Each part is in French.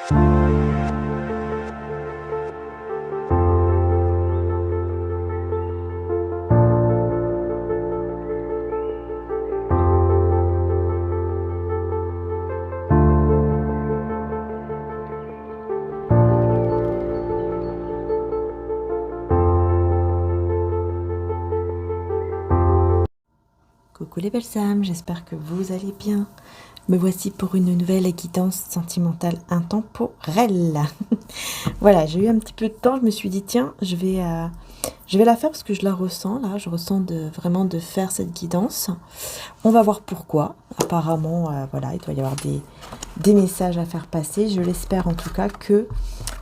Coucou les belles âmes, j'espère que vous allez bien. Me voici pour une nouvelle guidance sentimentale intemporelle. Voilà, j'ai eu un petit peu de temps, je me suis dit tiens, je vais la faire parce que je la ressens là, je ressens vraiment de faire cette guidance. On va voir pourquoi. Apparemment, voilà, il doit y avoir des messages à faire passer. Je l'espère en tout cas que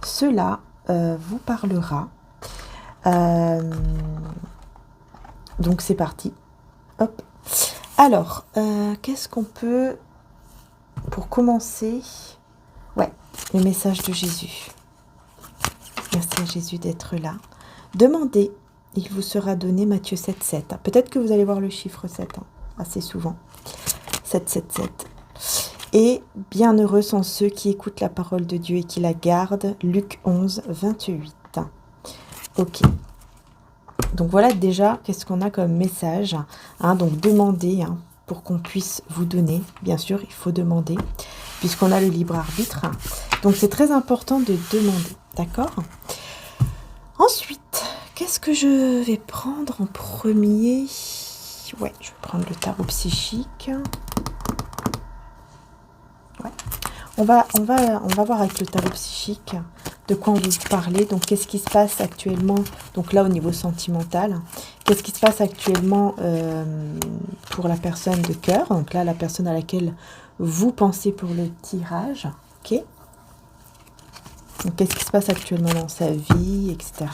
cela vous parlera. Donc c'est parti. Hop. Alors, qu'est-ce qu'on peut, pour commencer, ouais, le message de Jésus. Merci à Jésus d'être là. Demandez, il vous sera donné, Matthieu 7, 7. Peut-être que vous allez voir le chiffre 7, assez souvent. 7, 7, 7. Et bienheureux sont ceux qui écoutent la parole de Dieu et qui la gardent. Luc 11, 28. Ok. Donc voilà déjà qu'est-ce qu'on a comme message. Donc demandez pour qu'on puisse vous donner. Bien sûr, il faut demander puisqu'on a le libre arbitre. Donc c'est très important de demander. D'accord? Ensuite, qu'est-ce que je vais prendre en premier? Ouais, je vais prendre le tarot psychique. Ouais. On va voir avec le tarot psychique de quoi on veut vous parler. Donc, qu'est-ce qui se passe actuellement? Donc là, au niveau sentimental, qu'est-ce qui se passe actuellement pour la personne de cœur? Donc là, la personne à laquelle vous pensez pour le tirage. Ok. Donc, qu'est-ce qui se passe actuellement dans sa vie, etc.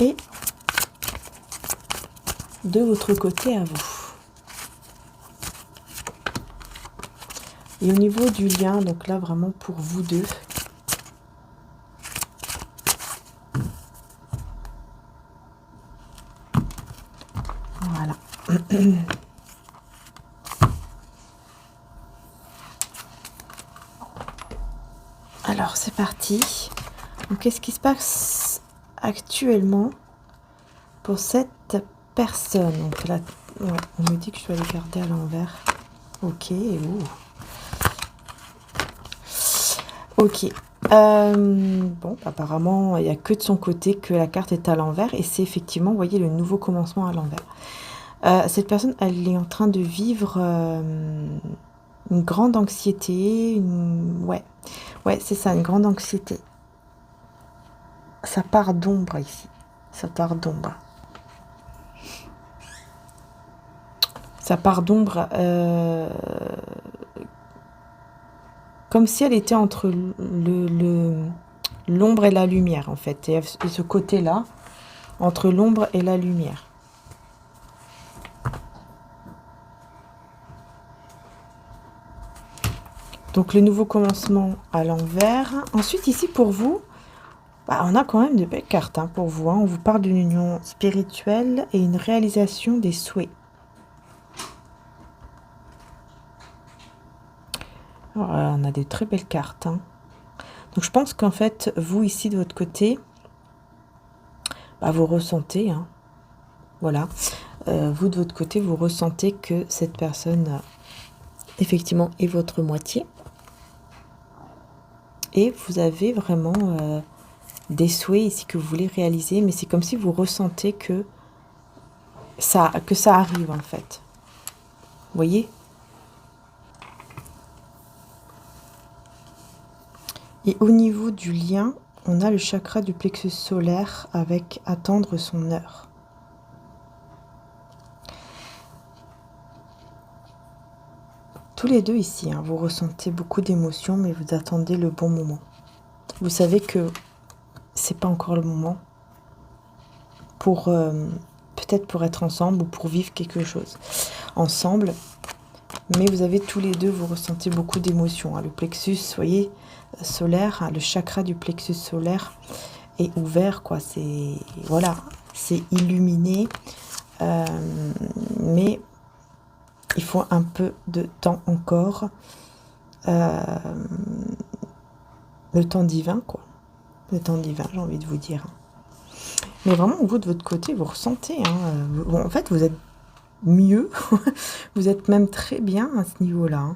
Et de votre côté à vous. Et au niveau du lien, donc là vraiment pour vous deux. Voilà. Alors c'est parti. Donc qu'est-ce qui se passe actuellement pour cette personne? Donc là, ouais, on me dit que je dois les garder à l'envers. Ok. Ok. Bon, apparemment, il n'y a que de son côté que la carte est à l'envers. Et c'est effectivement, vous voyez, le nouveau commencement à l'envers. Cette personne, elle est en train de vivre une grande anxiété. Ouais, c'est ça, une grande anxiété. Ça part d'ombre ici. Ça part d'ombre. Ça part d'ombre. Comme si elle était entre l'ombre et la lumière, en fait. Et ce côté-là, entre l'ombre et la lumière. Donc, le nouveau commencement à l'envers. Ensuite, ici, pour vous, on a quand même de belles cartes pour vous. On vous parle d'une union spirituelle et une réalisation des souhaits. Alors, on a des très belles cartes. Donc, je pense qu'en fait, vous, ici, de votre côté, vous ressentez, voilà, vous, de votre côté, vous ressentez que cette personne, effectivement, est votre moitié. Et vous avez vraiment des souhaits ici que vous voulez réaliser, mais c'est comme si vous ressentez que ça arrive, en fait. Vous voyez ? Et au niveau du lien, on a le chakra du plexus solaire avec attendre son heure. Tous les deux ici, vous ressentez beaucoup d'émotions, mais vous attendez le bon moment. Vous savez que c'est pas encore le moment pour peut-être pour être ensemble ou pour vivre quelque chose ensemble. Mais vous avez tous les deux, vous ressentez beaucoup d'émotions. Le plexus, vous voyez, solaire, le chakra du plexus solaire est ouvert, quoi. C'est voilà, c'est illuminé, mais il faut un peu de temps encore. Le temps divin, quoi. Le temps divin, j'ai envie de vous dire. Mais vraiment, vous, de votre côté, vous ressentez. Bon, en fait, vous êtes mieux. Vous êtes même très bien à ce niveau-là.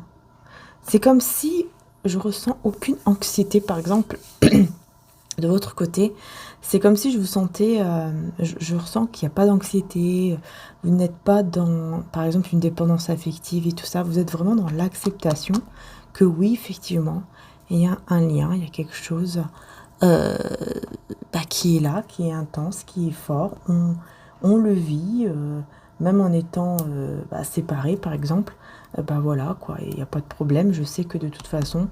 C'est comme si je ressens aucune anxiété, par exemple, de votre côté. C'est comme si je vous sentais... je ressens qu'il n'y a pas d'anxiété. Vous n'êtes pas dans, par exemple, une dépendance affective et tout ça. Vous êtes vraiment dans l'acceptation que oui, effectivement, il y a un lien, il y a quelque chose... qui est là, qui est intense, qui est fort. On le vit, même en étant séparés, par exemple. Voilà, quoi, il n'y a pas de problème. Je sais que de toute façon,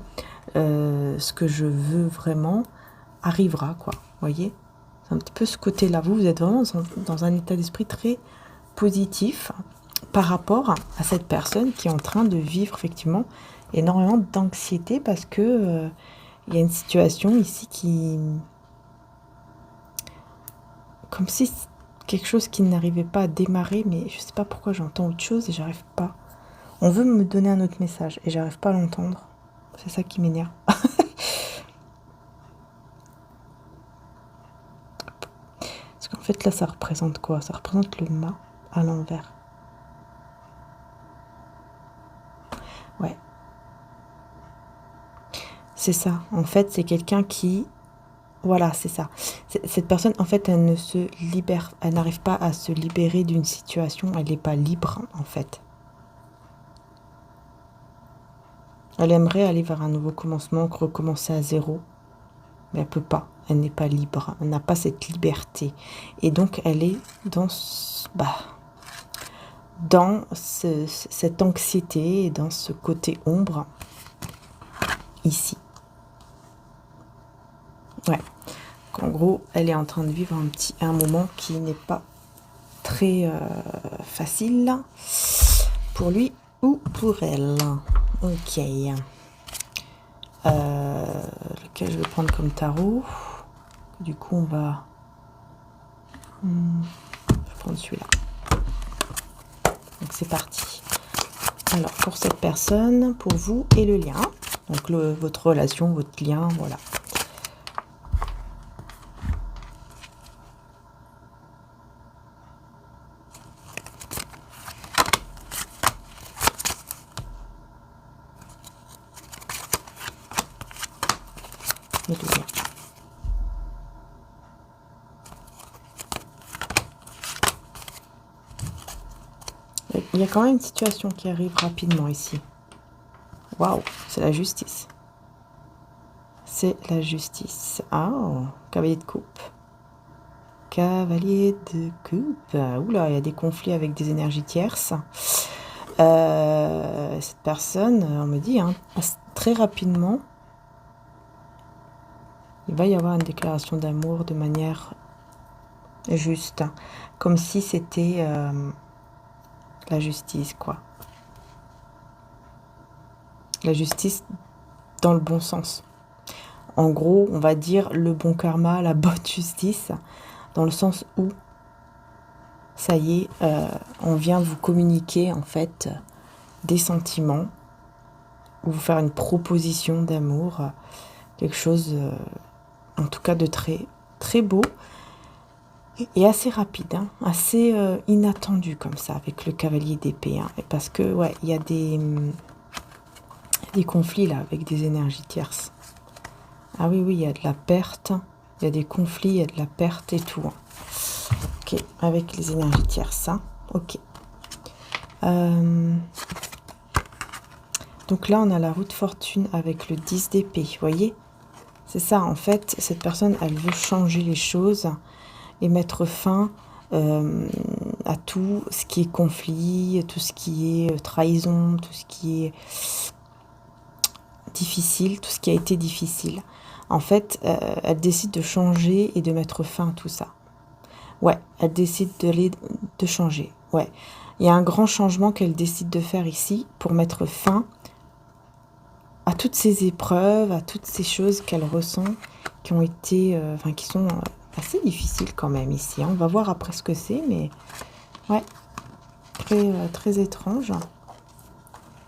ce que je veux vraiment arrivera, quoi. Vous voyez? C'est un petit peu ce côté-là. Vous êtes vraiment dans un état d'esprit très positif par rapport à cette personne qui est en train de vivre, effectivement, énormément d'anxiété parce que il y a une situation ici qui... Comme si quelque chose qui n'arrivait pas à démarrer, mais je sais pas pourquoi j'entends autre chose et j'arrive pas. On veut me donner un autre message et j'arrive pas à l'entendre. C'est ça qui m'énerve. Parce qu'en fait là ça représente quoi? Ça représente le mât à l'envers. Ouais. C'est ça. En fait c'est quelqu'un qui... Voilà, c'est ça. Cette personne, en fait, elle ne se libère, elle n'arrive pas à se libérer d'une situation, elle n'est pas libre, en fait. Elle aimerait aller vers un nouveau commencement, recommencer à zéro, mais elle peut pas, elle n'est pas libre, elle n'a pas cette liberté. Et donc, elle est dans, cette anxiété et dans ce côté ombre, ici. Ouais. En gros, elle est en train de vivre un moment qui n'est pas très facile pour lui ou pour elle. Ok. Lequel je vais prendre comme tarot. Du coup, on va... je vais prendre celui-là. Donc, c'est parti. Alors, pour cette personne, pour vous et le lien. Donc, votre relation, votre lien, voilà. Et le lien. Il y a quand même une situation qui arrive rapidement ici. Waouh, c'est la justice. C'est la justice. Ah, cavalier de coupe. Cavalier de coupe. Oula, il y a des conflits avec des énergies tierces. Cette personne, on me dit, très rapidement, il va y avoir une déclaration d'amour de manière juste. Comme si c'était la justice, quoi. La justice dans le bon sens. En gros, on va dire le bon karma, la bonne justice, dans le sens où, ça y est, on vient vous communiquer, en fait, des sentiments, ou vous faire une proposition d'amour, quelque chose, en tout cas, de très, très beau, et assez rapide, assez inattendu, comme ça, avec le cavalier d'épée, parce que, ouais, il y a des conflits, là, avec des énergies tierces. Ah oui, il y a de la perte, il y a des conflits, il y a de la perte et tout. Ok, avec les énergies tierces, ok. Donc là, on a la roue de fortune avec le 10 d'épée, vous voyez? C'est ça, en fait, cette personne, elle veut changer les choses et mettre fin à tout ce qui est conflit, tout ce qui est trahison, tout ce qui est difficile, tout ce qui a été difficile. En fait, elle décide de changer et de mettre fin à tout ça. Ouais, elle décide de changer. Ouais, il y a un grand changement qu'elle décide de faire ici pour mettre fin à toutes ces épreuves, à toutes ces choses qu'elle ressent, qui ont été, qui sont assez difficiles quand même ici. On va voir après ce que c'est, mais ouais, très, très étrange.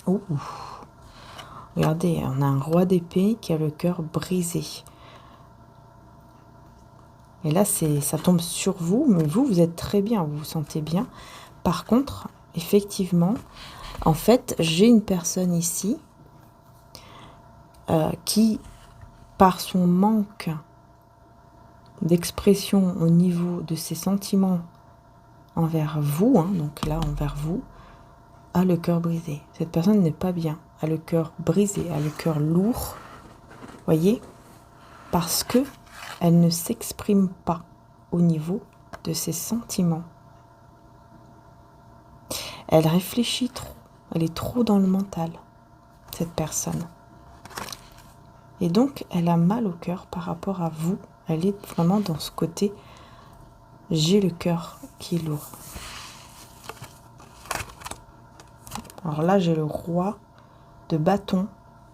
Ouh. Regardez, on a un roi d'épée qui a le cœur brisé. Et là, ça tombe sur vous, mais vous êtes très bien, vous vous sentez bien. Par contre, effectivement, en fait, j'ai une personne ici qui, par son manque d'expression au niveau de ses sentiments envers vous, hein, donc là, envers vous, a le cœur brisé. Cette personne n'est pas bien, a le cœur brisé, a le cœur lourd, voyez, parce que elle ne s'exprime pas au niveau de ses sentiments. Elle réfléchit trop, elle est trop dans le mental, cette personne. Et donc, elle a mal au cœur par rapport à vous. Elle est vraiment dans ce côté, j'ai le cœur qui est lourd. Alors là, j'ai le roi de bâton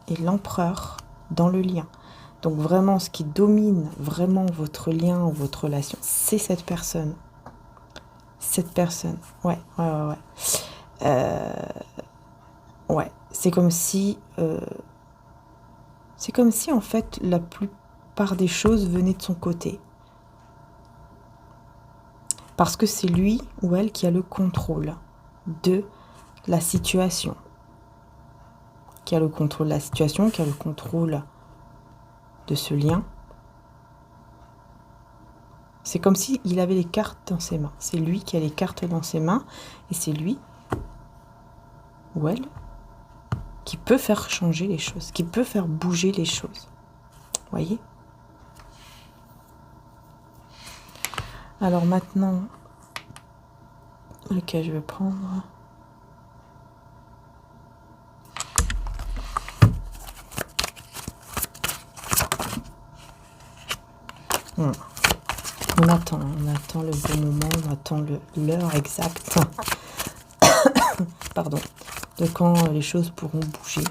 et l'empereur dans le lien. Donc vraiment, ce qui domine vraiment votre lien ou votre relation, c'est cette personne. Cette personne, ouais. Ouais, c'est comme si en fait la plupart des choses venaient de son côté. Parce que c'est lui ou elle qui a le contrôle de la situation. Qui a le contrôle de la situation, qui a le contrôle de ce lien. C'est comme s'il avait les cartes dans ses mains. C'est lui qui a les cartes dans ses mains et c'est lui ou elle qui peut faire changer les choses, qui peut faire bouger les choses. Voyez ? Alors maintenant, lequel je vais prendre ? On attend le bon moment, on attend l'heure exacte, pardon, de quand les choses pourront bouger.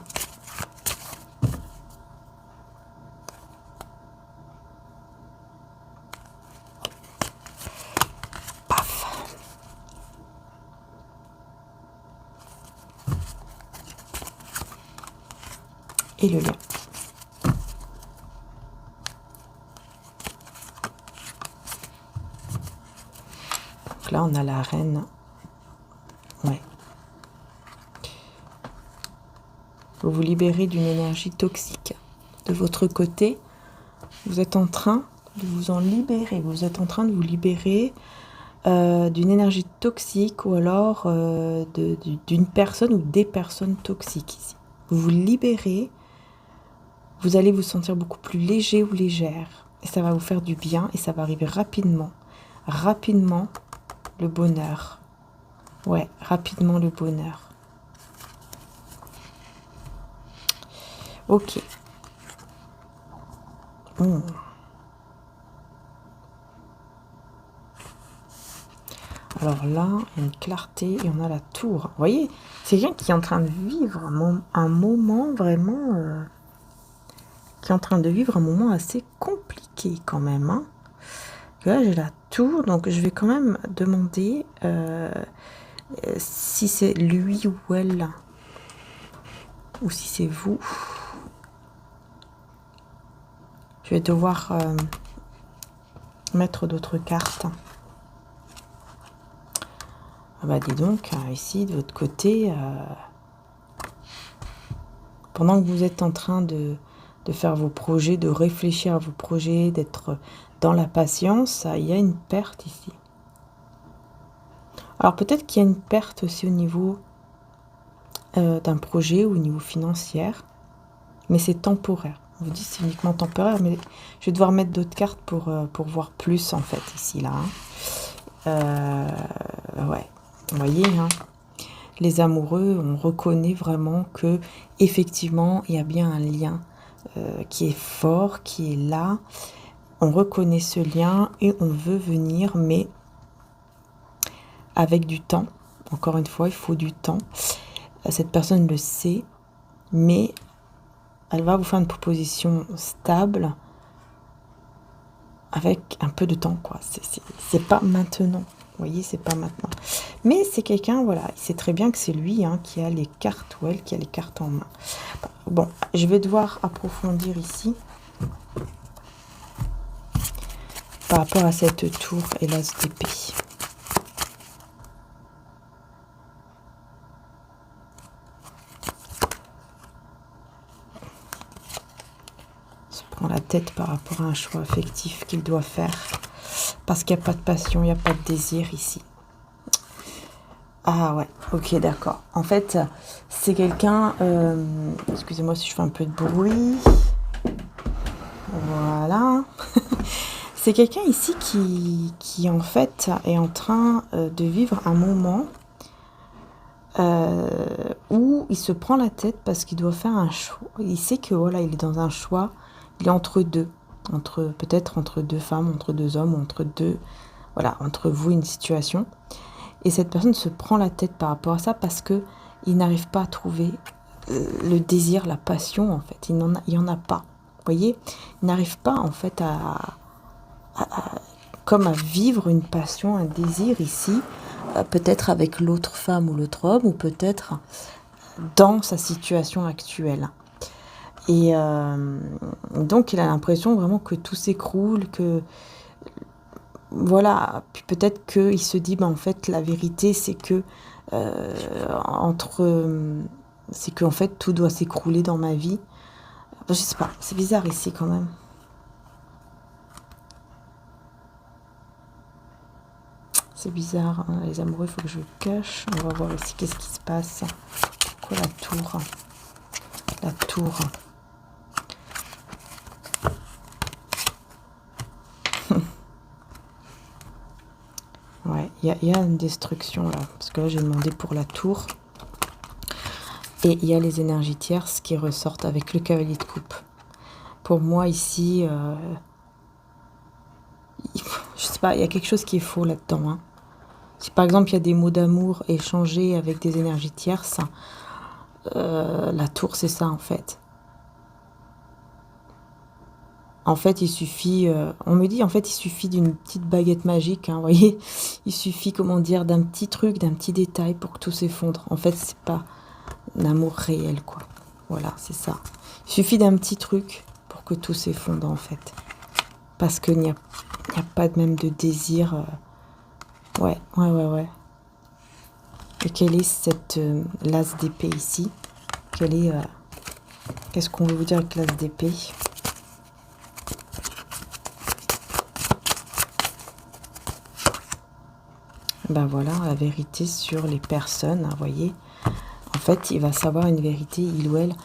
Paf. Et le lien. Donc là, on a la reine. Ouais. Vous vous libérez d'une énergie toxique. De votre côté, vous êtes en train de vous en libérer. Vous êtes en train de vous libérer d'une énergie toxique ou alors d'une personne ou des personnes toxiques ici. Vous vous libérez, vous allez vous sentir beaucoup plus léger ou légère. Et ça va vous faire du bien et ça va arriver rapidement. Rapidement, le bonheur. Ouais, rapidement le bonheur. Ok. Alors là, il y a une clarté et on a la tour. Vous voyez, c'est quelqu'un qui est en train de vivre un moment vraiment... qui est en train de vivre un moment assez compliqué quand même. Hein. Là, j'ai la tour, donc je vais quand même demander si c'est lui ou elle, ou si c'est vous. Je vais devoir mettre d'autres cartes. Ah bah dis donc, ici, de votre côté, pendant que vous êtes en train de faire vos projets, de réfléchir à vos projets, d'être dans la patience, il y a une perte ici. Alors peut-être qu'il y a une perte aussi au niveau d'un projet ou au niveau financier, mais c'est temporaire. On vous dit c'est uniquement temporaire, mais je vais devoir mettre d'autres cartes pour voir plus en fait ici là. Ouais, vous voyez, hein, les amoureux, on reconnaît vraiment que effectivement il y a bien un lien qui est fort, qui est là. On reconnaît ce lien et on veut venir, mais avec du temps. Encore une fois, il faut du temps. Cette personne le sait, mais elle va vous faire une proposition stable avec un peu de temps, quoi. C'est pas maintenant. Vous voyez, c'est pas maintenant. Mais c'est quelqu'un, voilà, il sait très bien que c'est lui hein, qui a les cartes, ou elle qui a les cartes en main. Bon, je vais devoir approfondir ici. Par rapport à cette tour et l'as d'épée. Il se prend la tête par rapport à un choix affectif qu'il doit faire. Parce qu'il n'y a pas de passion, il n'y a pas de désir ici. Ah ouais, ok, d'accord. En fait, c'est quelqu'un... excusez-moi si je fais un peu de bruit. Voilà. C'est quelqu'un ici qui en fait est en train de vivre un moment où il se prend la tête parce qu'il doit faire un choix. Il sait que voilà, il est dans un choix, il est entre deux, peut-être entre deux femmes, entre deux hommes, entre deux, voilà, entre vous une situation. Et cette personne se prend la tête par rapport à ça parce que il n'arrive pas à trouver le désir, la passion en fait. Il y en a pas. Vous voyez, il n'arrive pas en fait comme à vivre une passion, un désir ici, peut-être avec l'autre femme ou l'autre homme, ou peut-être dans sa situation actuelle. Et donc il a l'impression vraiment que tout s'écroule, que voilà, puis peut-être qu'il se dit, en fait la vérité c'est que c'est qu'en fait tout doit s'écrouler dans ma vie. Je sais pas, c'est bizarre ici quand même. C'est bizarre, hein, les amoureux, il faut que je le cache. On va voir ici qu'est-ce qui se passe. Pourquoi la tour? La tour. Ouais, il y a une destruction là. Parce que là, j'ai demandé pour la tour. Et il y a les énergies tierces qui ressortent avec le cavalier de coupe. Pour moi, ici, je sais pas, il y a quelque chose qui est faux là-dedans. Hein. Si par exemple, il y a des mots d'amour échangés avec des énergies tierces, la tour, c'est ça en fait. En fait, il suffit, on me dit, en fait, il suffit d'une petite baguette magique, hein, vous voyez. Il suffit, comment dire, d'un petit truc, d'un petit détail pour que tout s'effondre. En fait, c'est pas un amour réel, quoi. Voilà, c'est ça. Il suffit d'un petit truc pour que tout s'effondre, en fait. Parce qu'il n'y a pas même de désir. Ouais. Et quelle est cette l'as d'épée ici? Qu'est-ce qu'on veut vous dire avec l'as d'épée? Ben voilà, la vérité sur les personnes, vous voyez. En fait, il va savoir une vérité, il ou elle,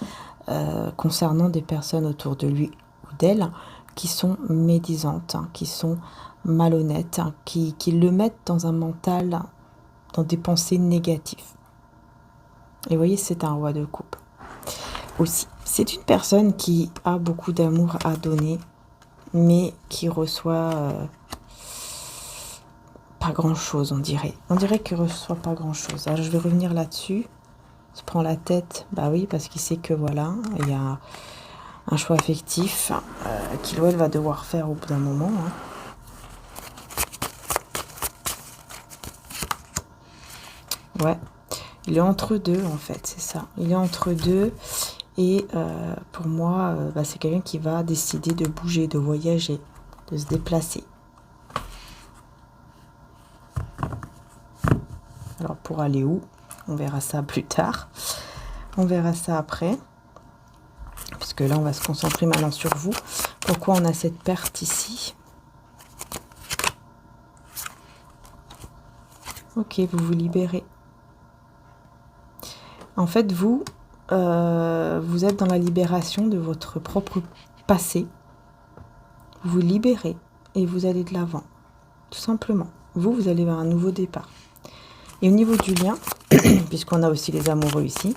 concernant des personnes autour de lui ou d'elle qui sont médisantes, hein, qui sont malhonnêtes, hein, qui le mettent dans un mental, dans des pensées négatives. Et vous voyez, c'est un roi de coupe. Aussi, c'est une personne qui a beaucoup d'amour à donner, mais qui reçoit... pas grand chose, on dirait. On dirait qu'il ne reçoit pas grand chose. Alors je vais revenir là-dessus. Il se prend la tête. Bah oui, parce qu'il sait que voilà, il y a un choix affectif qu'il ou elle va devoir faire au bout d'un moment. Hein. Ouais. Il est entre deux en fait, c'est ça. Il est entre deux. Et pour moi, c'est quelqu'un qui va décider de bouger, de voyager, de se déplacer. Alors pour aller où? On verra ça plus tard. On verra ça après. Puisque là, on va se concentrer maintenant sur vous. Pourquoi on a cette perte ici? Ok, vous vous libérez. En fait, vous êtes dans la libération de votre propre passé. Vous vous libérez et vous allez de l'avant. Tout simplement. Vous allez vers un nouveau départ. Et au niveau du lien, puisqu'on a aussi les amoureux ici,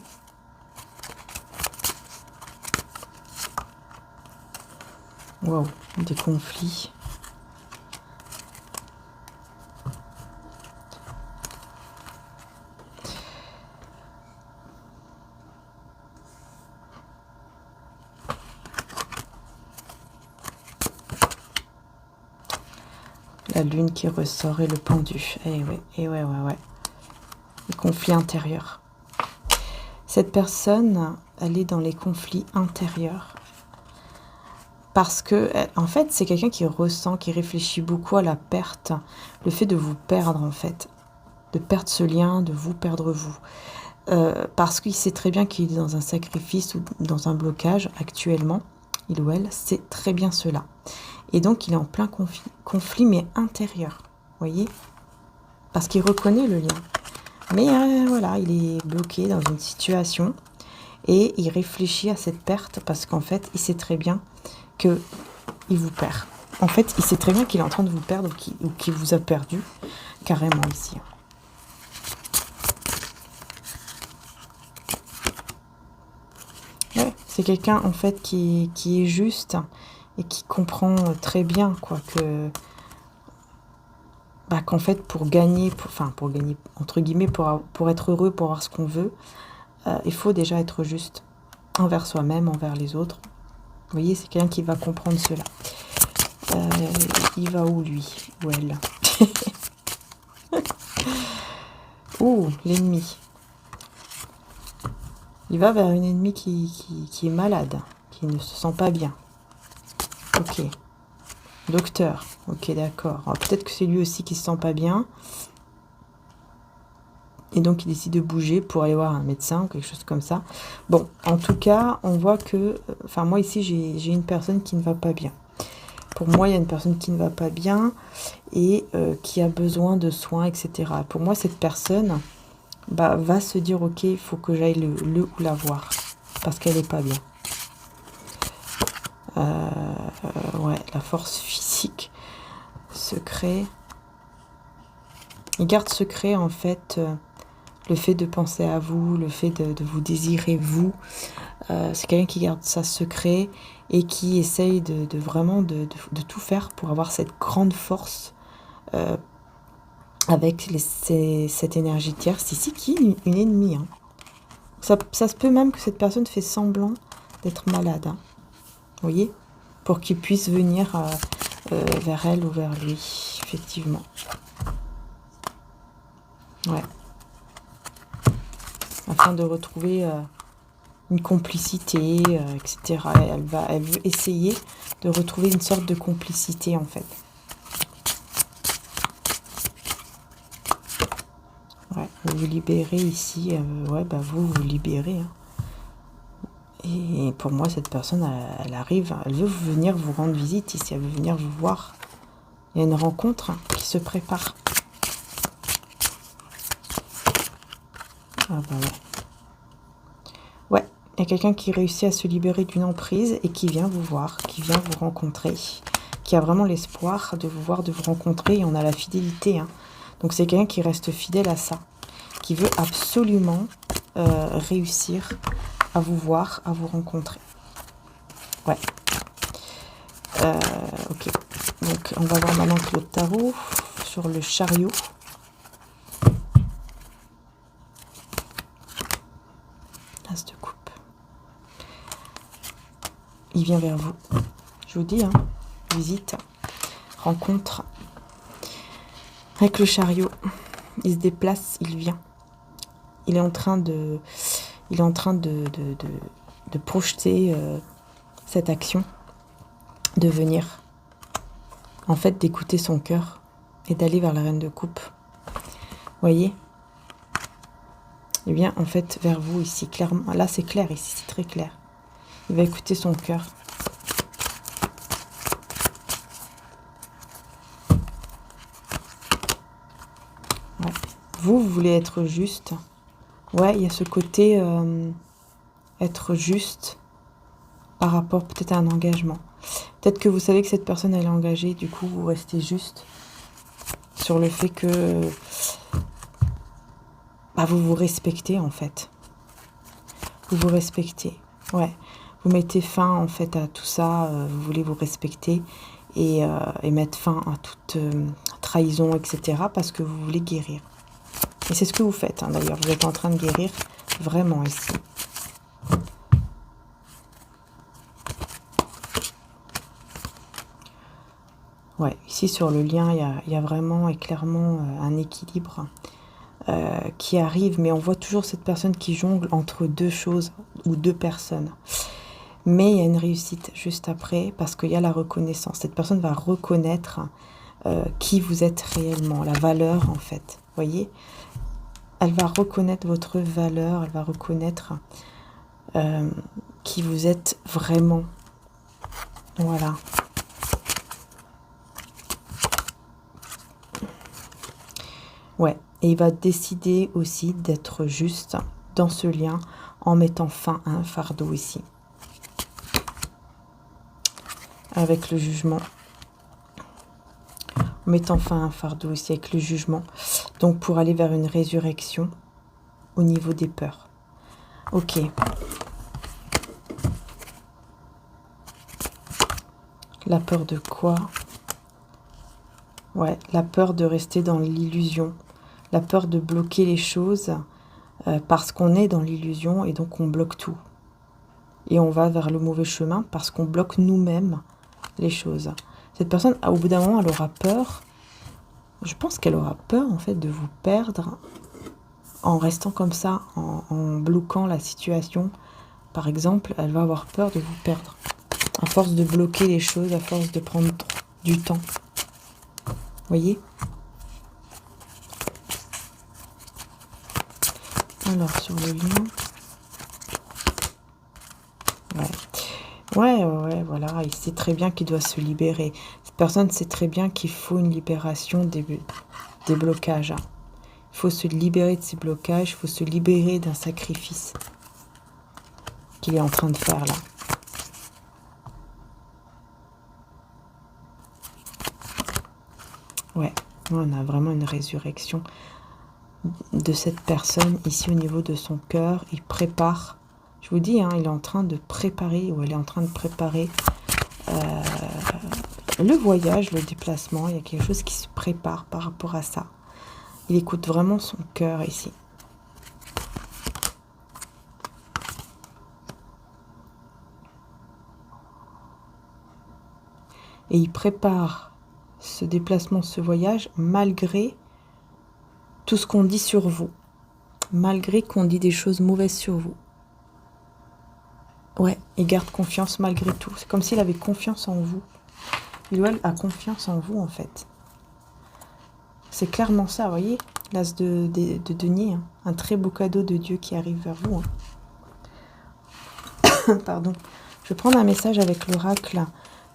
waouh, des conflits. La lune qui ressort et le pendu. Eh ouais. les conflits intérieurs. Cette personne, elle est dans les conflits intérieurs. Parce que, en fait, c'est quelqu'un qui ressent, qui réfléchit beaucoup à la perte, le fait de vous perdre, en fait. De perdre ce lien, de vous perdre vous. Parce qu'il sait très bien qu'il est dans un sacrifice ou dans un blocage actuellement. Il ou elle sait très bien cela. Et donc, il est en plein conflit mais intérieur. Vous voyez? Parce qu'il reconnaît le lien. Mais voilà, il est bloqué dans une situation et il réfléchit à cette perte parce qu'en fait, il sait très bien qu'il vous perd. En fait, il sait très bien qu'il est en train de vous perdre ou qu'il vous a perdu carrément ici. Ouais, c'est quelqu'un en fait qui est juste et qui comprend très bien quoi que qu'en fait pour gagner, pour gagner entre guillemets, pour être heureux, pour avoir ce qu'on veut, il faut déjà être juste envers soi-même, envers les autres. Vous voyez, c'est quelqu'un qui va comprendre cela. Il va où lui ou elle? Ouh, l'ennemi. Il va vers une ennemie qui est malade, qui ne se sent pas bien. Ok. Docteur. Ok, d'accord. Peut-être que c'est lui aussi qui se sent pas bien. Et donc, il décide de bouger pour aller voir un médecin ou quelque chose comme ça. Bon, en tout cas, on voit que... Enfin, moi, ici, j'ai une personne qui ne va pas bien. Pour moi, il y a une personne qui ne va pas bien et qui a besoin de soins, etc. Pour moi, cette personne va se dire, ok, il faut que j'aille le ou la voir. Parce qu'elle n'est pas bien. Ouais, la force physique. Secret. Il garde secret, en fait... le fait de penser à vous, le fait de vous désirer vous, c'est quelqu'un qui garde ça secret et qui essaye de vraiment de tout faire pour avoir cette grande force avec cette énergie tierce ici qui est une ennemie. Hein. Ça se peut même que cette personne fait semblant d'être malade. Hein. Vous voyez? Pour qu'il puisse venir vers elle ou vers lui, effectivement. Ouais. Afin de retrouver une complicité, etc. Elle veut essayer de retrouver une sorte de complicité, en fait. Ouais, vous vous libérez ici. Ouais, vous vous libérez. Hein. Et pour moi, cette personne, elle arrive, elle veut venir vous rendre visite ici, elle veut venir vous voir. Il y a une rencontre qui se prépare. Ah bah ouais. Ouais, il y a quelqu'un qui réussit à se libérer d'une emprise et qui vient vous voir, qui vient vous rencontrer, qui a vraiment l'espoir de vous voir, de vous rencontrer, et on a la fidélité. Hein. Donc c'est quelqu'un qui reste fidèle à ça, qui veut absolument réussir à vous voir, à vous rencontrer. Ouais. Ok. Donc on va voir maintenant le tarot sur le chariot. As de coupe. Il vient vers vous. Je vous dis, hein, visite, rencontre. Avec le chariot, il se déplace, il vient. Il est en train de projeter cette action, de venir, en fait, d'écouter son cœur et d'aller vers la reine de coupe. Voyez? Il vient en fait vers vous ici, clairement. Là, c'est clair ici, c'est très clair. Il va écouter son cœur. Ouais. Vous voulez être juste. Ouais, il y a ce côté être juste par rapport peut-être à un engagement. Peut-être que vous savez que cette personne elle est engagée, du coup vous restez juste sur le fait que vous vous respectez en fait. Vous vous respectez. Ouais. Vous mettez fin en fait à tout ça, vous voulez vous respecter et mettre fin à toute trahison, etc. parce que vous voulez guérir. Et c'est ce que vous faites, hein, d'ailleurs. Vous êtes en train de guérir vraiment ici. Ouais, ici sur le lien, il y a vraiment et clairement un équilibre. qui arrive, mais on voit toujours cette personne qui jongle entre deux choses ou deux personnes. Mais il y a une réussite juste après, parce qu'il y a la reconnaissance. Cette personne va reconnaître qui vous êtes réellement, la valeur en fait. Vous voyez, elle va reconnaître votre valeur, elle va reconnaître qui vous êtes vraiment. Voilà. Ouais, et il va décider aussi d'être juste dans ce lien en mettant fin à un fardeau ici. Avec le jugement. En mettant fin à un fardeau ici avec le jugement. Donc pour aller vers une résurrection au niveau des peurs. Ok. La peur de quoi? Ouais, la peur de rester dans l'illusion. La peur de bloquer les choses parce qu'on est dans l'illusion et donc on bloque tout. Et on va vers le mauvais chemin parce qu'on bloque nous-mêmes les choses. Cette personne, au bout d'un moment, elle aura peur. Je pense qu'elle aura peur en fait de vous perdre en restant comme ça, en bloquant la situation. Par exemple, elle va avoir peur de vous perdre. À force de bloquer les choses, à force de prendre du temps. Vous voyez? Alors, sur le lien. Ouais, voilà. Il sait très bien qu'il doit se libérer. Cette personne sait très bien qu'il faut une libération des blocages. Il faut se libérer de ces blocages. Il faut se libérer d'un sacrifice qu'il est en train de faire là. Ouais, on a vraiment une résurrection de cette personne ici au niveau de son cœur. Il prépare, je vous dis, hein, il est en train de préparer, ou elle est en train de préparer le voyage, le déplacement. Il y a quelque chose qui se prépare par rapport à ça. Il écoute vraiment son cœur ici. Et il prépare ce déplacement, ce voyage, malgré tout ce qu'on dit sur vous. Malgré qu'on dit des choses mauvaises sur vous. Ouais, il garde confiance malgré tout. C'est comme s'il avait confiance en vous. Il ou elle a confiance en vous, en fait. C'est clairement ça, vous voyez, l'as de denier. Hein. Un très beau cadeau de Dieu qui arrive vers vous. Hein. Pardon. Je vais prendre un message avec l'oracle.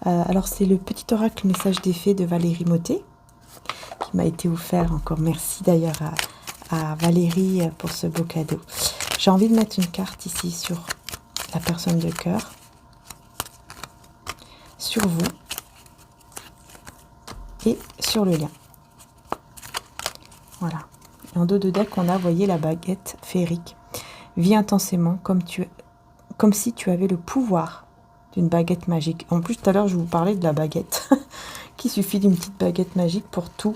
Alors, c'est le petit oracle message des fées de Valérie Mottet, qui m'a été offert. Encore merci d'ailleurs à Valérie pour ce beau cadeau. J'ai envie de mettre une carte ici sur la personne de cœur, sur vous et sur le lien. Voilà. Et en dos de deck, on a, voyez, la baguette féerique. Vis intensément comme si tu avais le pouvoir d'une baguette magique. En plus, tout à l'heure, je vous parlais de la baguette, qu'il suffit d'une petite baguette magique pour que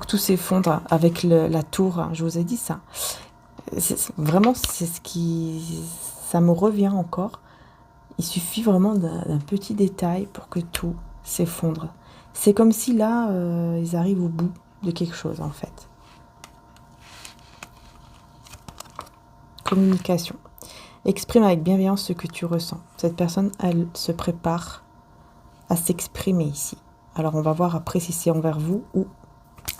tout s'effondre avec la tour. Je vous ai dit ça. Vraiment, c'est ce qui... Ça me revient encore. Il suffit vraiment d'un petit détail pour que tout s'effondre. C'est comme si là, ils arrivent au bout de quelque chose, en fait. Communication. Exprime avec bienveillance ce que tu ressens. Cette personne, elle se prépare à s'exprimer ici. Alors, on va voir après si c'est envers vous ou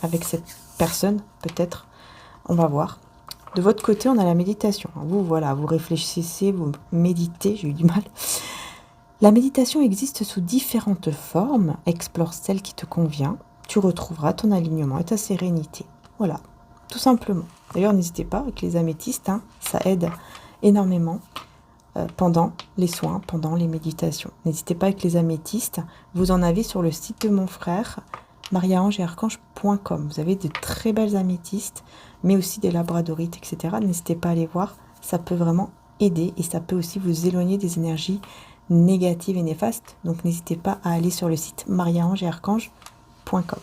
avec cette personne, peut-être. On va voir. De votre côté, on a la méditation. Vous, voilà, vous réfléchissez, vous méditez. J'ai eu du mal. La méditation existe sous différentes formes. Explore celle qui te convient. Tu retrouveras ton alignement et ta sérénité. Voilà, tout simplement. D'ailleurs, n'hésitez pas avec les améthystes. Hein, ça aide énormément pendant les soins, pendant les méditations. N'hésitez pas avec les améthystes. Vous en avez sur le site de mon frère, mariaangeetarchange.com. Vous avez de très belles améthystes, mais aussi des labradorites, etc. N'hésitez pas à aller voir. Ça peut vraiment aider et ça peut aussi vous éloigner des énergies négatives et néfastes. Donc, n'hésitez pas à aller sur le site mariaangeetarchange.com.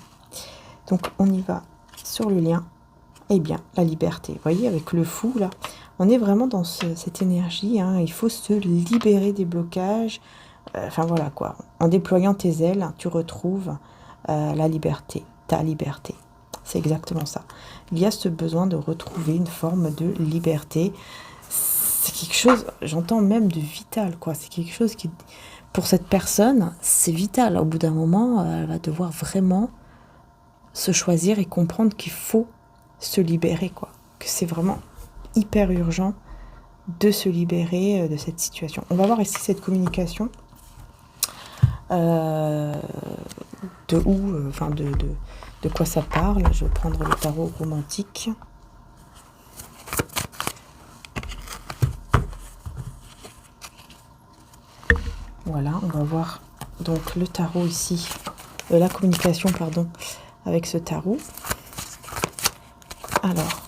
Donc, on y va sur le lien. Eh bien, la liberté. Vous voyez, avec le fou, là, on est vraiment dans cette énergie. Hein. Il faut se libérer des blocages. Enfin, voilà, quoi. En déployant tes ailes, tu retrouves la liberté, ta liberté. C'est exactement ça. Il y a ce besoin de retrouver une forme de liberté. C'est quelque chose, j'entends même de vital, quoi. C'est quelque chose qui, pour cette personne, c'est vital. Au bout d'un moment, elle va devoir vraiment se choisir et comprendre qu'il faut se libérer, quoi. Que c'est vraiment hyper urgent de se libérer de cette situation. On va voir ici cette communication. De quoi ça parle. Je vais prendre le tarot romantique. Voilà, on va voir donc le tarot ici, la communication, pardon, avec ce tarot. Alors,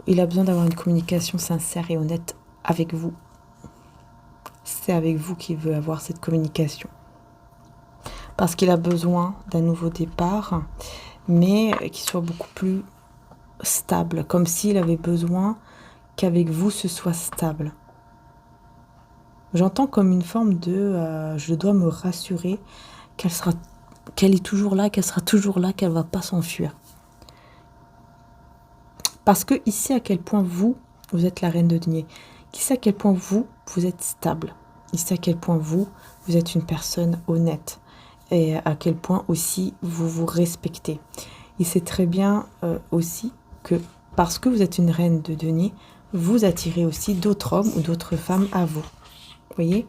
il a besoin d'avoir une communication sincère et honnête avec vous. C'est avec vous qu'il veut avoir cette communication. Parce qu'il a besoin d'un nouveau départ, mais qui soit beaucoup plus stable. Comme s'il avait besoin qu'avec vous, ce soit stable. J'entends comme une forme de je dois me rassurer qu'elle est toujours là, qu'elle sera toujours là, qu'elle ne va pas s'enfuir. Parce que il sait à quel point vous êtes la reine de denier. Il sait à quel point vous êtes stable. Il sait à quel point vous êtes une personne honnête. Et à quel point aussi vous vous respectez. Il sait très bien aussi que parce que vous êtes une reine de denier, vous attirez aussi d'autres hommes ou d'autres femmes à vous. Vous voyez ?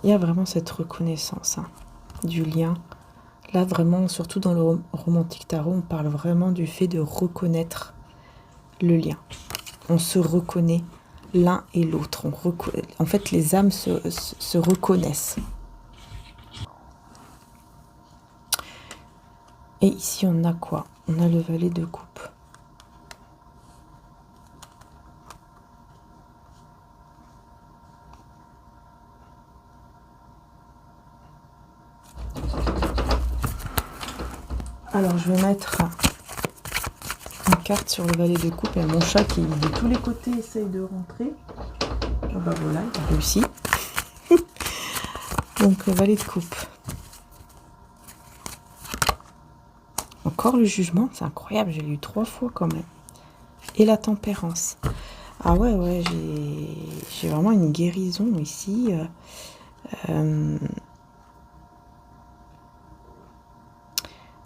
Il y a vraiment cette reconnaissance du lien. Là, vraiment, surtout dans le romantique tarot, on parle vraiment du fait de reconnaître le lien. On se reconnaît l'un et l'autre. En fait, les âmes se reconnaissent. Et ici, on a quoi? On a le valet de coupe. Alors, je vais mettre une carte sur le valet de coupe. Il y a mon chat qui, de tous les côtés, essaye de rentrer. Oh bah voilà, il a réussi. Donc, le valet de coupe. Encore le jugement, c'est incroyable, j'ai lu 3 fois quand même. Et la tempérance. Ah ouais, j'ai vraiment une guérison ici.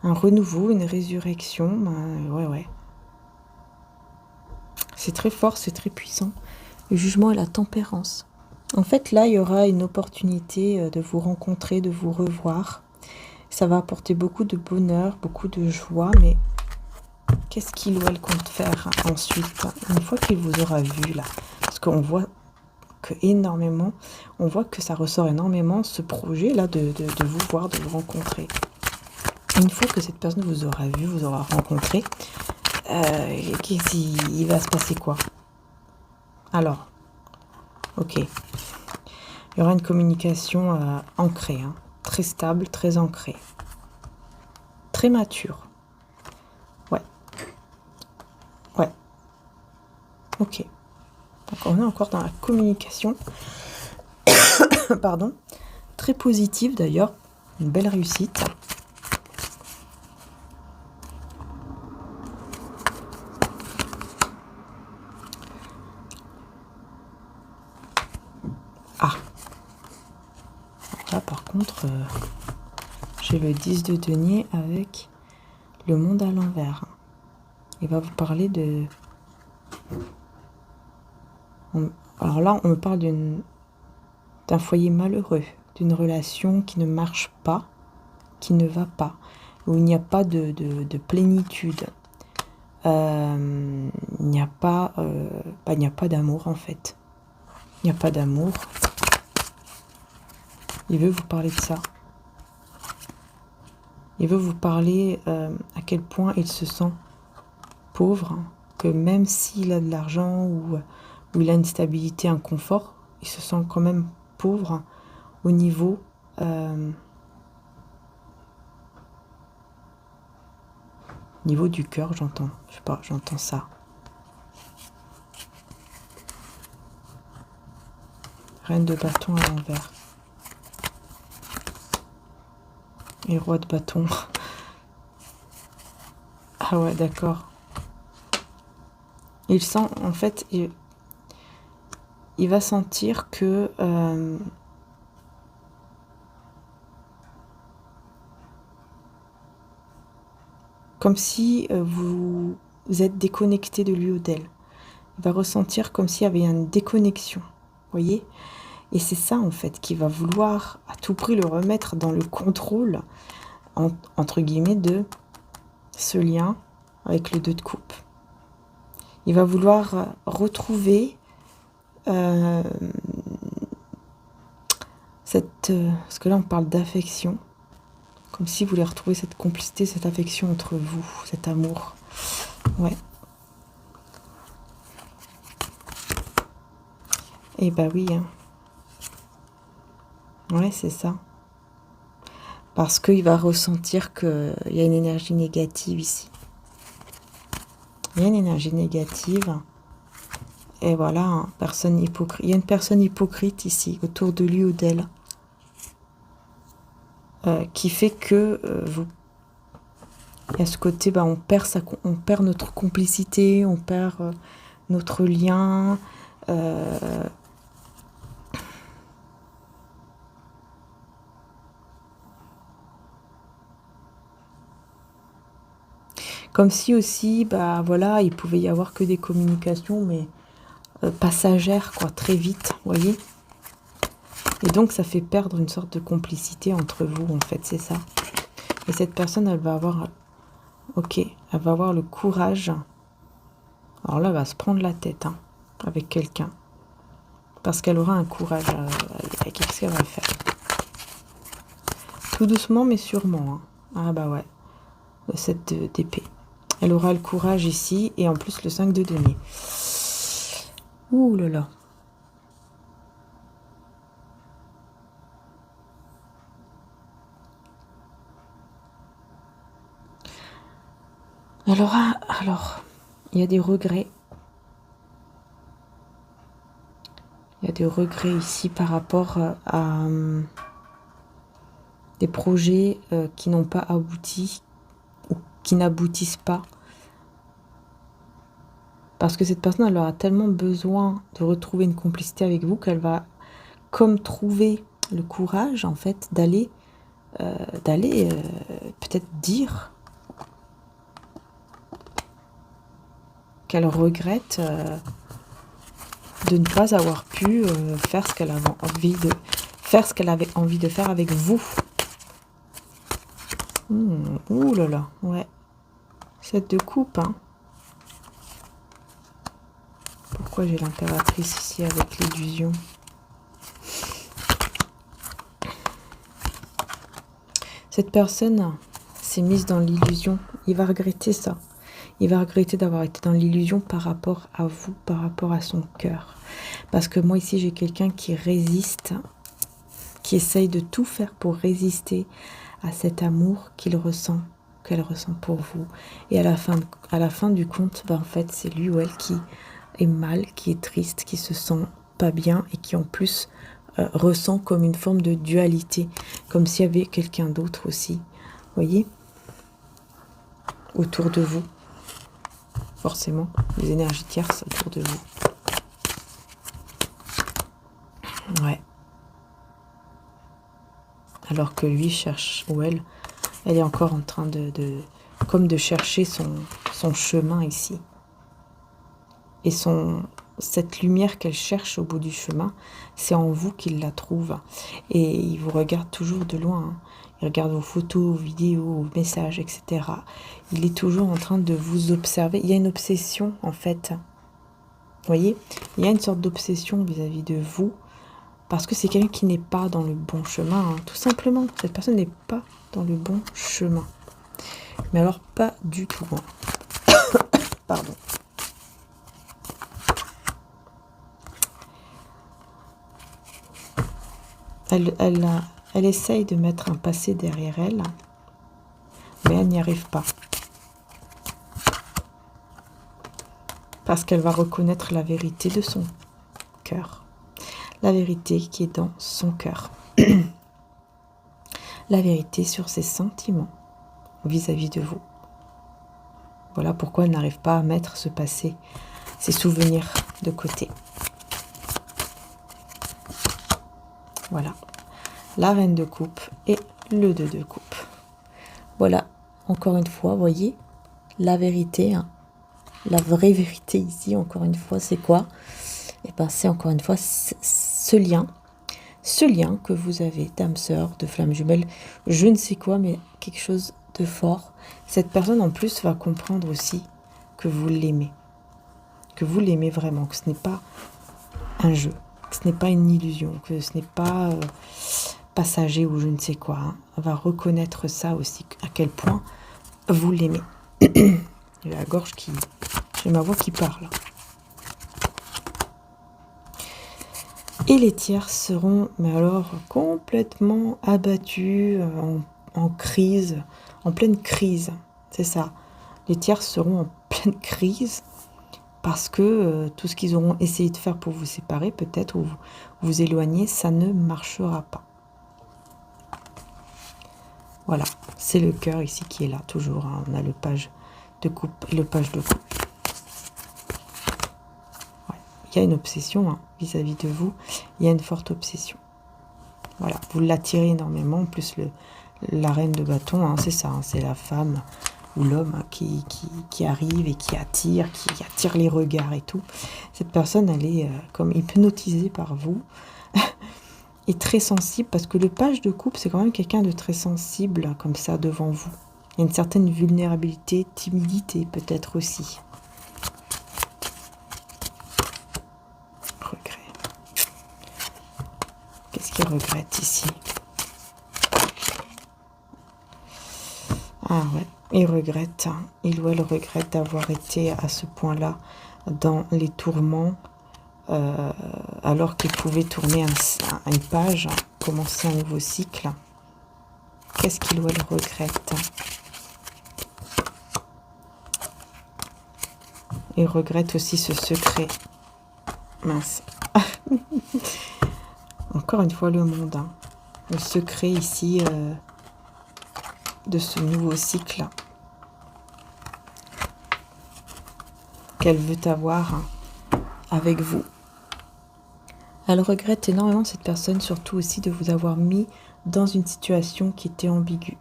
Un renouveau, une résurrection. Ouais. C'est très fort, c'est très puissant. Le jugement et la tempérance. En fait, là, il y aura une opportunité de vous rencontrer, de vous revoir. Ça va apporter beaucoup de bonheur, beaucoup de joie, mais qu'est-ce qu'il ou elle compte faire ensuite, une fois qu'il vous aura vu là? Parce qu'on voit que énormément, on voit que ça ressort énormément, ce projet-là de vous voir, de vous rencontrer. Une fois que cette personne vous aura vu, vous aura rencontré, il va se passer quoi? Alors, ok. Il y aura une communication ancrée, très stable, très ancrée. Très mature. Ouais. Ok. Donc on est encore dans la communication. Pardon. Très positive d'ailleurs. Une belle réussite. Ah. Là par contre, j'ai le 10 de denier avec le monde à l'envers. Il va vous parler de... Alors là, on me parle d'un foyer malheureux, d'une relation qui ne marche pas, qui ne va pas, où il n'y a pas de plénitude. Il n'y a pas d'amour en fait. Il n'y a pas d'amour. Il veut vous parler de ça. Il veut vous parler à quel point il se sent pauvre, que même s'il a de l'argent ou il a une stabilité, un confort, il se sent quand même pauvre au niveau du cœur, j'entends. Je sais pas, j'entends ça. Reine de bâton à l'envers. Et roi de bâton. Ah ouais, d'accord. Il sent, en fait, il va sentir que comme si vous êtes déconnecté de lui ou d'elle. Il va ressentir comme s'il y avait une déconnexion, voyez? Et c'est ça, en fait, qui va vouloir à tout prix le remettre dans le contrôle, entre guillemets, de ce lien avec le 2 de coupe. Il va vouloir retrouver parce que là, on parle d'affection. Comme si vous voulez retrouver cette complicité, cette affection entre vous, cet amour. Ouais. Et bah oui. Hein. Ouais, c'est ça. Parce qu'il va ressentir qu'il y a une énergie négative ici. Il y a une énergie négative. Et voilà, hein, personne hypocrite. Il y a une personne hypocrite ici, autour de lui ou d'elle. Qui fait que vous... Il y a ce côté, bah, on perd notre complicité, on perd notre lien. Comme si aussi, bah voilà, il pouvait y avoir que des communications, mais passagères, quoi, très vite, vous voyez. Et donc, ça fait perdre une sorte de complicité entre vous, en fait, c'est ça. Et cette personne, elle va avoir... Ok, elle va avoir le courage. Alors là, elle va se prendre la tête, hein, avec quelqu'un. Parce qu'elle aura un courage. Qu'est-ce qu'elle va faire? Tout doucement, mais sûrement. Hein. Ah bah ouais. Le 7 d'épée. Elle aura le courage ici. Et en plus, le 5 de denier. Ouh là là. Alors, il y a des regrets. Il y a des regrets ici par rapport à des projets qui n'ont pas abouti ou qui n'aboutissent pas. Parce que cette personne, elle aura tellement besoin de retrouver une complicité avec vous qu'elle va comme trouver le courage, en fait, d'aller peut-être dire qu'elle regrette de ne pas avoir pu faire ce qu'elle avait envie de faire avec vous. Ouh là là, ouais. 7 de coupe, hein. Pourquoi j'ai l'impératrice ici avec l'illusion? Cette personne s'est mise dans l'illusion. Il va regretter ça. Il va regretter d'avoir été dans l'illusion par rapport à vous, par rapport à son cœur. Parce que moi ici, j'ai quelqu'un qui résiste, qui essaye de tout faire pour résister à cet amour qu'il ressent, qu'elle ressent pour vous. Et à la fin du compte, en fait, c'est lui ou elle qui est mal, qui est triste, qui se sent pas bien et qui en plus ressent comme une forme de dualité, comme s'il y avait quelqu'un d'autre aussi, voyez, autour de vous. Forcément, les énergies tierces autour de vous. Ouais. Alors que lui cherche, ou elle est encore en train de chercher son chemin ici. Et cette lumière qu'elle cherche au bout du chemin, c'est en vous qu'il la trouve. Et il vous regarde toujours de loin. Hein. Il regarde vos photos, vos vidéos, vos messages, etc. Il est toujours en train de vous observer. Il y a une obsession, en fait. Vous voyez? Il y a une sorte d'obsession vis-à-vis de vous. Parce que c'est quelqu'un qui n'est pas dans le bon chemin. Hein. Tout simplement, cette personne n'est pas dans le bon chemin. Mais alors, pas du tout. Hein. Pardon. Elle essaye de mettre un passé derrière elle, mais elle n'y arrive pas. Parce qu'elle va reconnaître la vérité de son cœur. La vérité qui est dans son cœur. La vérité sur ses sentiments vis-à-vis de vous. Voilà pourquoi elle n'arrive pas à mettre ce passé, ses souvenirs de côté. Voilà. La reine de coupe et le 2 de coupe. Voilà, encore une fois, voyez, la vérité, hein, la vraie vérité ici, encore une fois, c'est quoi? Et bien, c'est encore une fois ce lien que vous avez d'âme sœur, de flamme jumelle, je ne sais quoi, mais quelque chose de fort. Cette personne, en plus, va comprendre aussi que vous l'aimez vraiment, que ce n'est pas un jeu, que ce n'est pas une illusion, que ce n'est pas passager ou je ne sais quoi. Hein. Elle va reconnaître ça aussi, à quel point vous l'aimez. J'ai la gorge qui... J'ai ma voix qui parle. Et les tiers seront, mais alors, complètement abattus, en crise, en pleine crise. C'est ça. Les tiers seront en pleine crise parce que tout ce qu'ils auront essayé de faire pour vous séparer, peut-être, ou vous éloigner, ça ne marchera pas. Voilà, c'est le cœur ici qui est là, toujours. Hein. On a le page de coupe et le page de coupe. Ouais. Il y a une obsession hein, vis-à-vis de vous. Il y a une forte obsession. Voilà, vous l'attirez énormément. En plus, la reine de bâton, hein, c'est ça. Hein, c'est la femme ou l'homme hein, qui arrive et qui attire les regards et tout. Cette personne, elle est comme hypnotisée par vous. Et très sensible, parce que le page de coupe, c'est quand même quelqu'un de très sensible, comme ça, devant vous. Il y a une certaine vulnérabilité, timidité, peut-être aussi. Regret. Qu'est-ce qu'il regrette ici? Ah ouais, il regrette, hein. Il ou elle regrette d'avoir été à ce point-là dans les tourments, alors qu'il pouvait tourner une page, commencer un nouveau cycle. Qu'est-ce qu'il ou elle regrette? Il regrette aussi ce secret. Mince. Encore une fois le monde. Hein. Le secret ici de ce nouveau cycle qu'elle veut avoir hein, avec vous. Elle regrette énormément cette personne, surtout aussi de vous avoir mis dans une situation qui était ambiguë.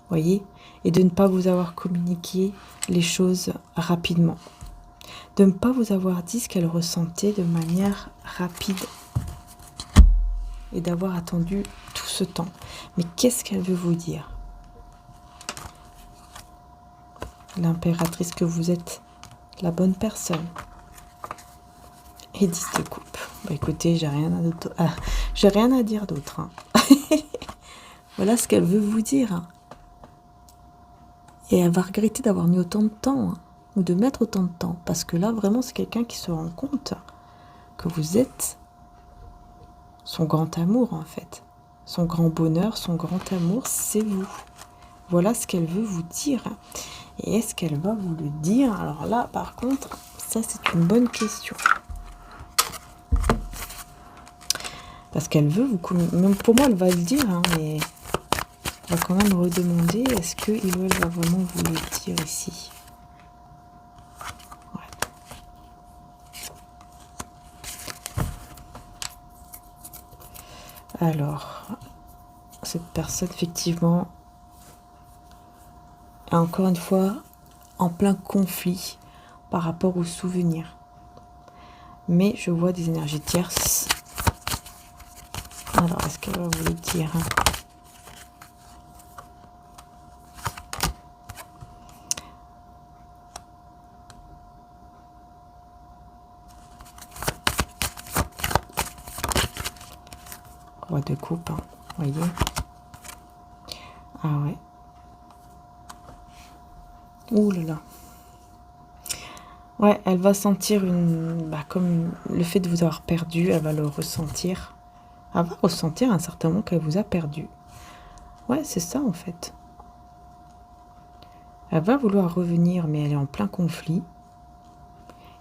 Voyez? Et de ne pas vous avoir communiqué les choses rapidement. De ne pas vous avoir dit ce qu'elle ressentait de manière rapide. Et d'avoir attendu tout ce temps. Mais qu'est-ce qu'elle veut vous dire? L'impératrice que vous êtes, la bonne personne. Et 10 de coupe. Bah écoutez, j'ai rien à dire d'autre. Hein. Voilà ce qu'elle veut vous dire. Hein. Et elle va regretter d'avoir mis autant de temps. Hein, ou de mettre autant de temps. Parce que là, vraiment, c'est quelqu'un qui se rend compte que vous êtes son grand amour, en fait. Son grand bonheur, son grand amour, c'est vous. Voilà ce qu'elle veut vous dire. Et est-ce qu'elle va vous le dire? Alors là, par contre, ça, c'est une bonne question. Parce qu'elle veut vous communiquer. Même pour moi, elle va le dire, hein, mais elle va quand même redemander est-ce qu'il ou elle va vraiment vous le dire ici. Ouais. Alors, cette personne, effectivement, est encore une fois en plein conflit par rapport aux souvenirs. Mais je vois des énergies tierces. Alors, est-ce qu'elle va vous le dire? Roi de coupe, hein, voyez. Ah ouais. Ouh là là. Ouais, elle va sentir comme le fait de vous avoir perdu, elle va le ressentir. Elle va ressentir à un certain moment qu'elle vous a perdu. Ouais, c'est ça en fait. Elle va vouloir revenir, mais elle est en plein conflit.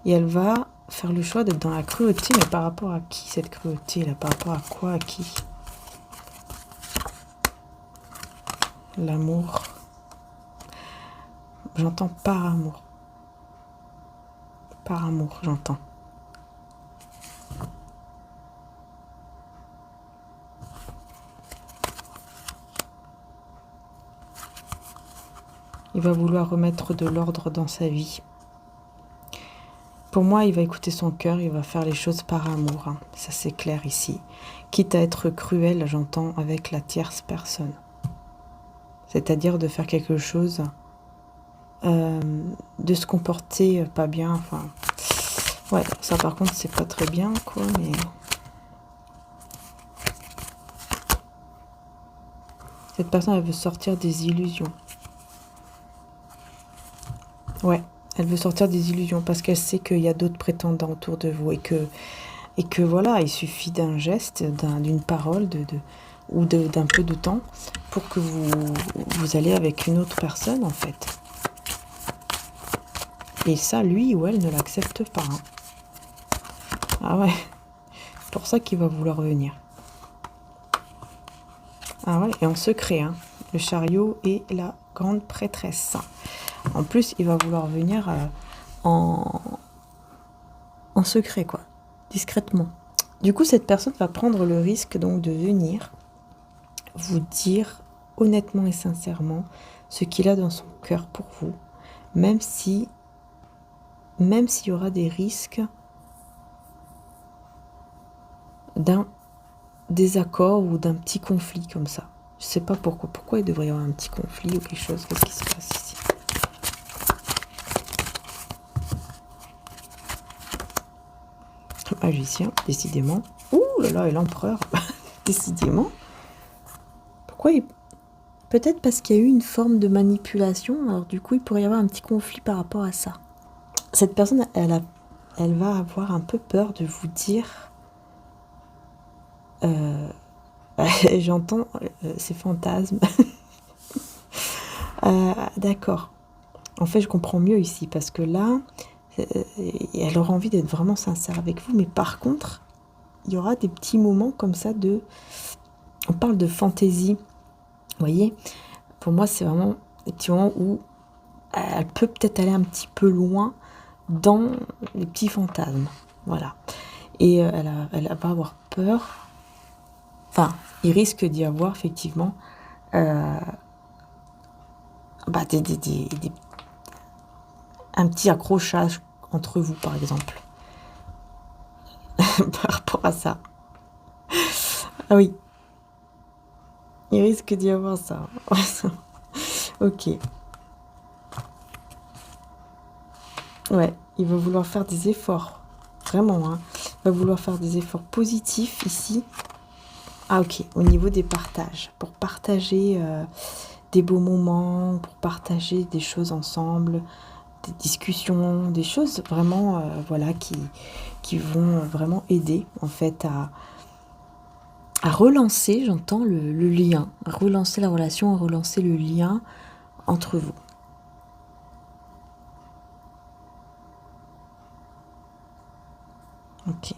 Et elle va faire le choix d'être dans la cruauté, mais par rapport à qui cette cruauté là? Par rapport à quoi? À qui? L'amour. J'entends par amour. Par amour, j'entends. Il va vouloir remettre de l'ordre dans sa vie. Pour moi, il va écouter son cœur, il va faire les choses par amour. Hein. Ça, c'est clair ici. Quitte à être cruel, j'entends, avec la tierce personne. C'est-à-dire de faire quelque chose, de se comporter pas bien. Enfin, ouais, ça par contre, c'est pas très bien, quoi, mais... Cette personne, elle veut sortir des illusions. Ouais. Elle veut sortir des illusions parce qu'elle sait qu'il y a d'autres prétendants autour de vous et que voilà, il suffit d'un geste, d'une parole ou d'un peu de temps pour que vous allez avec une autre personne en fait. Et ça, lui ou elle ne l'accepte pas. Hein. Ah ouais, c'est pour ça qu'il va vouloir revenir. Ah ouais, et en secret, hein, le chariot et la grande prêtresse. En plus, il va vouloir venir en secret, quoi, discrètement. Du coup, cette personne va prendre le risque donc de venir vous dire honnêtement et sincèrement ce qu'il a dans son cœur pour vous, même s'il y aura des risques d'un désaccord ou d'un petit conflit comme ça. Je sais pas pourquoi. Pourquoi il devrait y avoir un petit conflit ou quelque chose? Qu'est-ce qui se passe ici? Magicien, décidément. Ouh là là, et l'empereur, décidément. Pourquoi il... Peut-être parce qu'il y a eu une forme de manipulation, alors du coup, il pourrait y avoir un petit conflit par rapport à ça. Cette personne, elle va avoir un peu peur de vous dire... J'entends ces fantasmes. D'accord. En fait, je comprends mieux ici, parce que là... elle aura envie d'être vraiment sincère avec vous, mais par contre, il y aura des petits moments comme ça de... On parle de fantaisie, vous voyez? Pour moi, c'est vraiment des petits moments où elle peut peut-être aller un petit peu loin dans les petits fantasmes, voilà. Et elle va avoir peur, enfin, il risque d'y avoir effectivement un petit accrochage entre vous, par exemple. Par rapport à ça. Ah oui. Il risque d'y avoir ça. Ok. Ouais, il va vouloir faire des efforts. Vraiment, hein. Il va vouloir faire des efforts positifs ici. Ah ok, au niveau des partages. Pour partager des beaux moments, pour partager des choses ensemble, des discussions, des choses vraiment voilà, qui vont vraiment aider en fait à relancer, j'entends, le lien, à relancer la relation, à relancer le lien entre vous. Ok.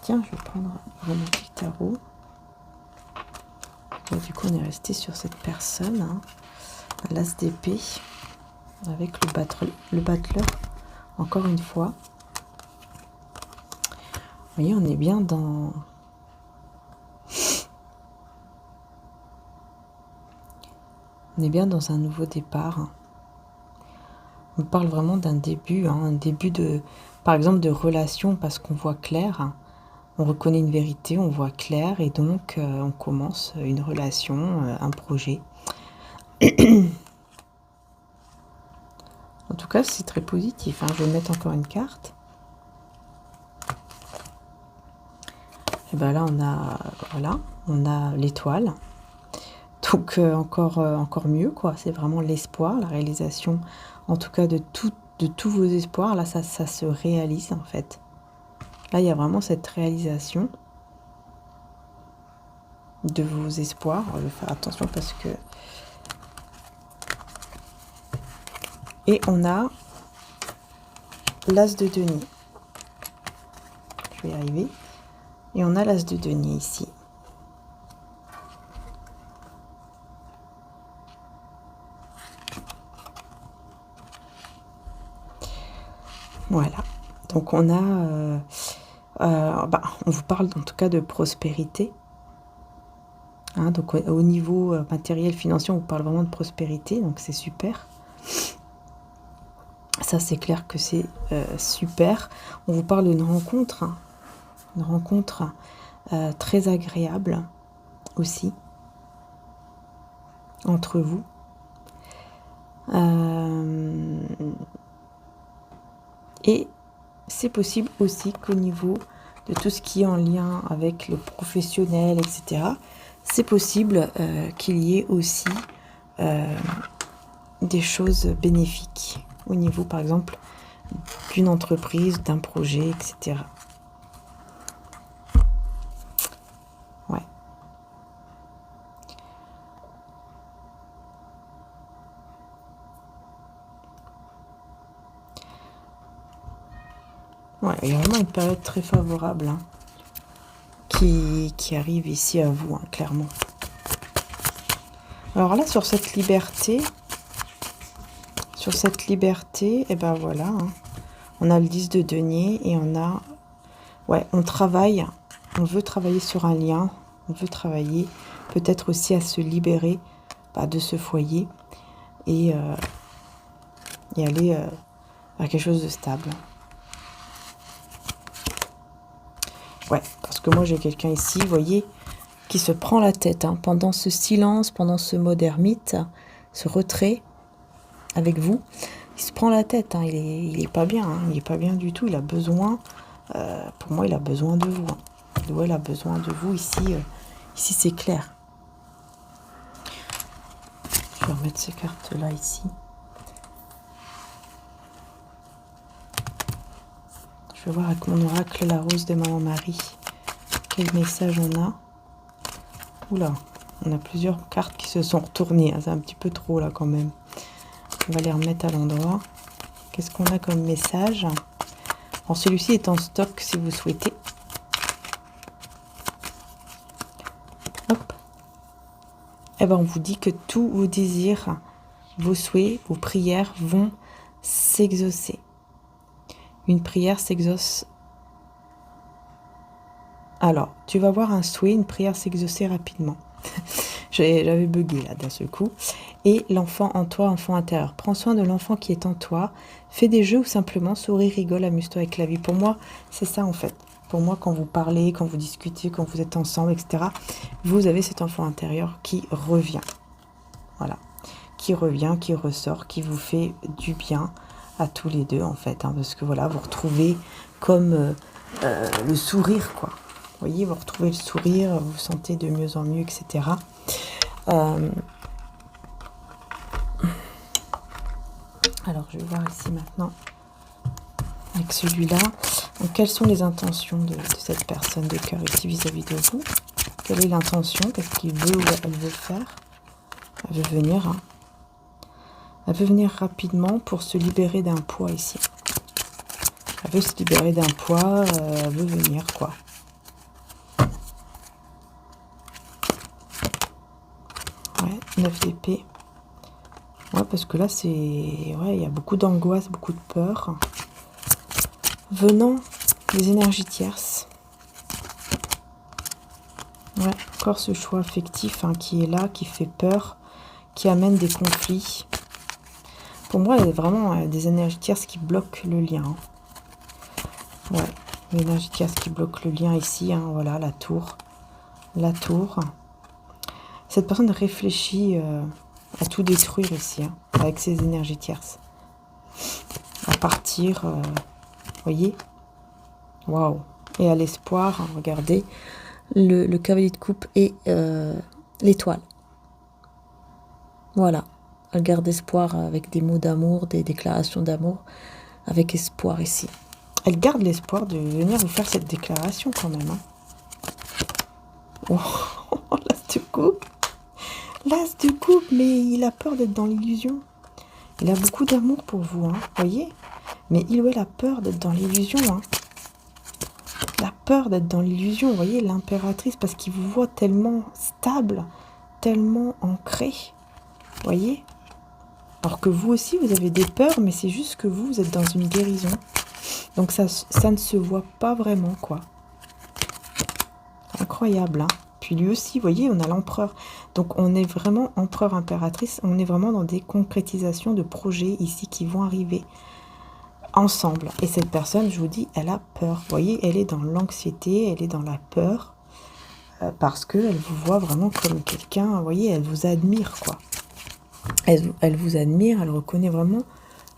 Tiens, je vais prendre vraiment le tarot. Et du coup, on est resté sur cette personne, hein, l'as d'épée, avec le battleur, encore une fois. Vous voyez, on est bien dans... On est bien dans un nouveau départ. On parle vraiment d'un début, hein, un début de, par exemple, de relation, parce qu'on voit clair, hein. On reconnaît une vérité, on voit clair, et donc on commence une relation, un projet. En tout cas, c'est très positif, hein. Je vais mettre encore une carte. Et bien là, on a l'étoile. Donc encore mieux, quoi. C'est vraiment l'espoir, la réalisation, en tout cas de tous vos espoirs. Là, ça se réalise, en fait. Là, il y a vraiment cette réalisation de vos espoirs. Je vais faire attention parce que... Et on a l'as de denier. Je vais y arriver. Et on a l'as de denier ici. Voilà. Donc on a... on vous parle en tout cas de prospérité. Hein, donc au niveau matériel, financier, on vous parle vraiment de prospérité. Donc c'est super. Ça, c'est clair que c'est super. On vous parle d'une rencontre. Hein, une rencontre très agréable aussi entre vous. Et c'est possible aussi qu'au niveau de tout ce qui est en lien avec le professionnel, etc., c'est possible qu'il y ait aussi des choses bénéfiques au niveau, par exemple, d'une entreprise, d'un projet, etc. Ouais. Ouais, il y a vraiment une période très favorable hein, qui arrive ici à vous, hein, clairement. Alors là, sur cette liberté, et ben voilà, hein, on a le 10 de denier et on a, ouais, on travaille, on veut travailler sur un lien, on veut travailler peut-être aussi à se libérer de ce foyer et aller vers quelque chose de stable. Ouais, parce que moi j'ai quelqu'un ici, vous voyez, qui se prend la tête hein, pendant ce silence, pendant ce mode ermite, ce retrait avec vous. Il se prend la tête, hein, il est pas bien, hein, il est pas bien du tout, il a besoin, pour moi il a besoin de vous. Hein. Ouais, il a besoin de vous ici, ici c'est clair. Je vais remettre ces cartes là ici. Je vais voir avec mon oracle la rose de Maman Marie. Quel message on a? Oula, on a plusieurs cartes qui se sont retournées. Hein, c'est un petit peu trop là quand même. On va les remettre à l'endroit. Qu'est-ce qu'on a comme message? Alors celui-ci est en stock si vous souhaitez. Hop. Et ben on vous dit que tous vos désirs, vos souhaits, vos prières vont s'exaucer. Une prière s'exauce. Alors, tu vas voir un souhait, une prière s'exaucer rapidement. J'avais bugué là d'un seul coup. Et l'enfant en toi, enfant intérieur. Prends soin de l'enfant qui est en toi. Fais des jeux ou simplement souris, rigole, amuse-toi avec la vie. Pour moi, c'est ça en fait. Pour moi, quand vous parlez, quand vous discutez, quand vous êtes ensemble, etc., vous avez cet enfant intérieur qui revient. Voilà. Qui revient, qui ressort, qui vous fait du bien à tous les deux en fait. Hein, parce que voilà, vous retrouvez comme le sourire quoi. Vous voyez, vous retrouvez le sourire, vous vous sentez de mieux en mieux, etc. Alors, je vais voir ici maintenant, avec celui-là. Donc, quelles sont les intentions de cette personne de cœur ici vis-à-vis de vous? Quelle est l'intention? Qu'est-ce qu'il veut ou elle veut faire? Elle veut venir. Hein. Elle veut venir rapidement pour se libérer d'un poids ici. Elle veut se libérer d'un poids, elle veut venir, quoi. Ouais, 9 d'épée. Ouais, parce que là, c'est... Ouais, il y a beaucoup d'angoisse, beaucoup de peur. Venant des énergies tierces. Ouais, encore ce choix affectif hein, qui est là, qui fait peur, qui amène des conflits. Pour moi, il y a vraiment des énergies tierces qui bloquent le lien. Ouais, l'énergie tierce qui bloque le lien ici. Hein, voilà, la tour. La tour. Cette personne réfléchit à tout détruire ici, hein, avec ses énergies tierces. À partir, voyez. Waouh. Et à l'espoir, hein, regardez, le cavalier de coupe et l'étoile. Voilà. Elle garde espoir avec des mots d'amour, des déclarations d'amour, avec espoir ici. Elle garde l'espoir de venir vous faire cette déclaration quand même. Hein. Oh, l'as de coupe. L'as de coupe, mais il a peur d'être dans l'illusion. Il a beaucoup d'amour pour vous, hein, voyez. Mais il ou elle a peur d'être dans l'illusion. Hein. Il a peur d'être dans l'illusion, vous voyez, l'impératrice, parce qu'il vous voit tellement stable, tellement ancré, voyez. Alors que vous aussi, vous avez des peurs, mais c'est juste que vous êtes dans une guérison. Donc ça ne se voit pas vraiment, quoi. Incroyable, hein. Puis lui aussi, vous voyez, on a l'empereur. Donc on est vraiment empereur, impératrice, on est vraiment dans des concrétisations de projets ici qui vont arriver ensemble. Et cette personne, je vous dis, elle a peur. Vous voyez, elle est dans l'anxiété, elle est dans la peur, parce qu'elle vous voit vraiment comme quelqu'un, vous voyez, elle vous admire, quoi. Elle vous admire, elle reconnaît vraiment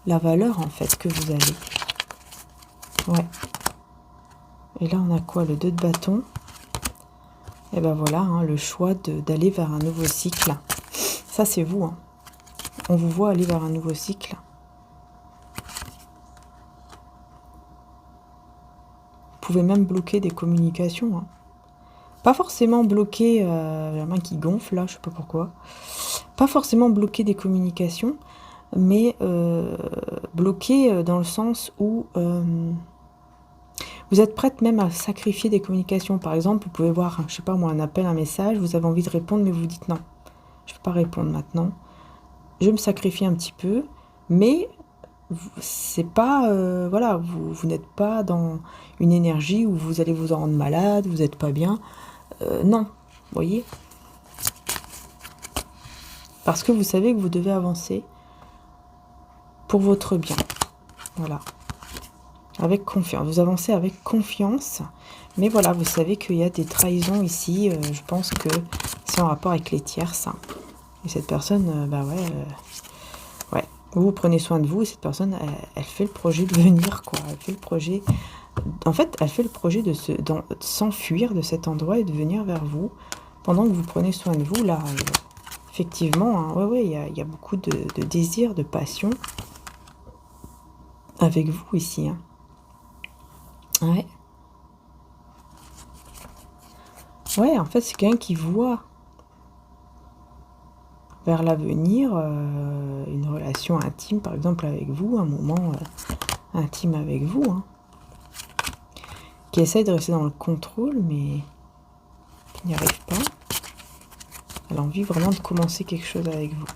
la valeur, en fait, que vous avez. Ouais. Et là, on a quoi? Le 2 de bâton. Et ben voilà, hein, le choix d'aller vers un nouveau cycle. Ça, c'est vous. Hein. On vous voit aller vers un nouveau cycle. Vous pouvez même bloquer des communications. Hein. Pas forcément bloquer la main qui gonfle, là, je sais pas pourquoi. Pas forcément bloquer des communications, mais bloquer dans le sens où vous êtes prête même à sacrifier des communications. Par exemple, vous pouvez voir, je sais pas moi, un appel, un message, vous avez envie de répondre, mais vous dites non, je ne peux pas répondre maintenant. Je me sacrifie un petit peu, mais c'est pas, voilà, vous n'êtes pas dans une énergie où vous allez vous en rendre malade, vous n'êtes pas bien. Non, vous voyez. Parce que vous savez que vous devez avancer pour votre bien. Voilà. Avec confiance. Vous avancez avec confiance. Mais voilà, vous savez qu'il y a des trahisons ici. Je pense que c'est en rapport avec les tierces. Et cette personne, bah ouais, ouais. Vous prenez soin de vous et cette personne, elle fait le projet de venir, quoi. Elle fait le projet. En fait, elle fait le projet de s'enfuir de cet endroit et de venir vers vous. Pendant que vous prenez soin de vous, là, effectivement, hein, ouais, il y a beaucoup de désir, de passion avec vous ici. Hein. Ouais. Ouais, en fait, c'est quelqu'un qui voit vers l'avenir une relation intime, par exemple, avec vous, un moment intime avec vous, hein, qui essaie de rester dans le contrôle, mais qui n'y arrive pas. Elle a envie vraiment de commencer quelque chose avec vous.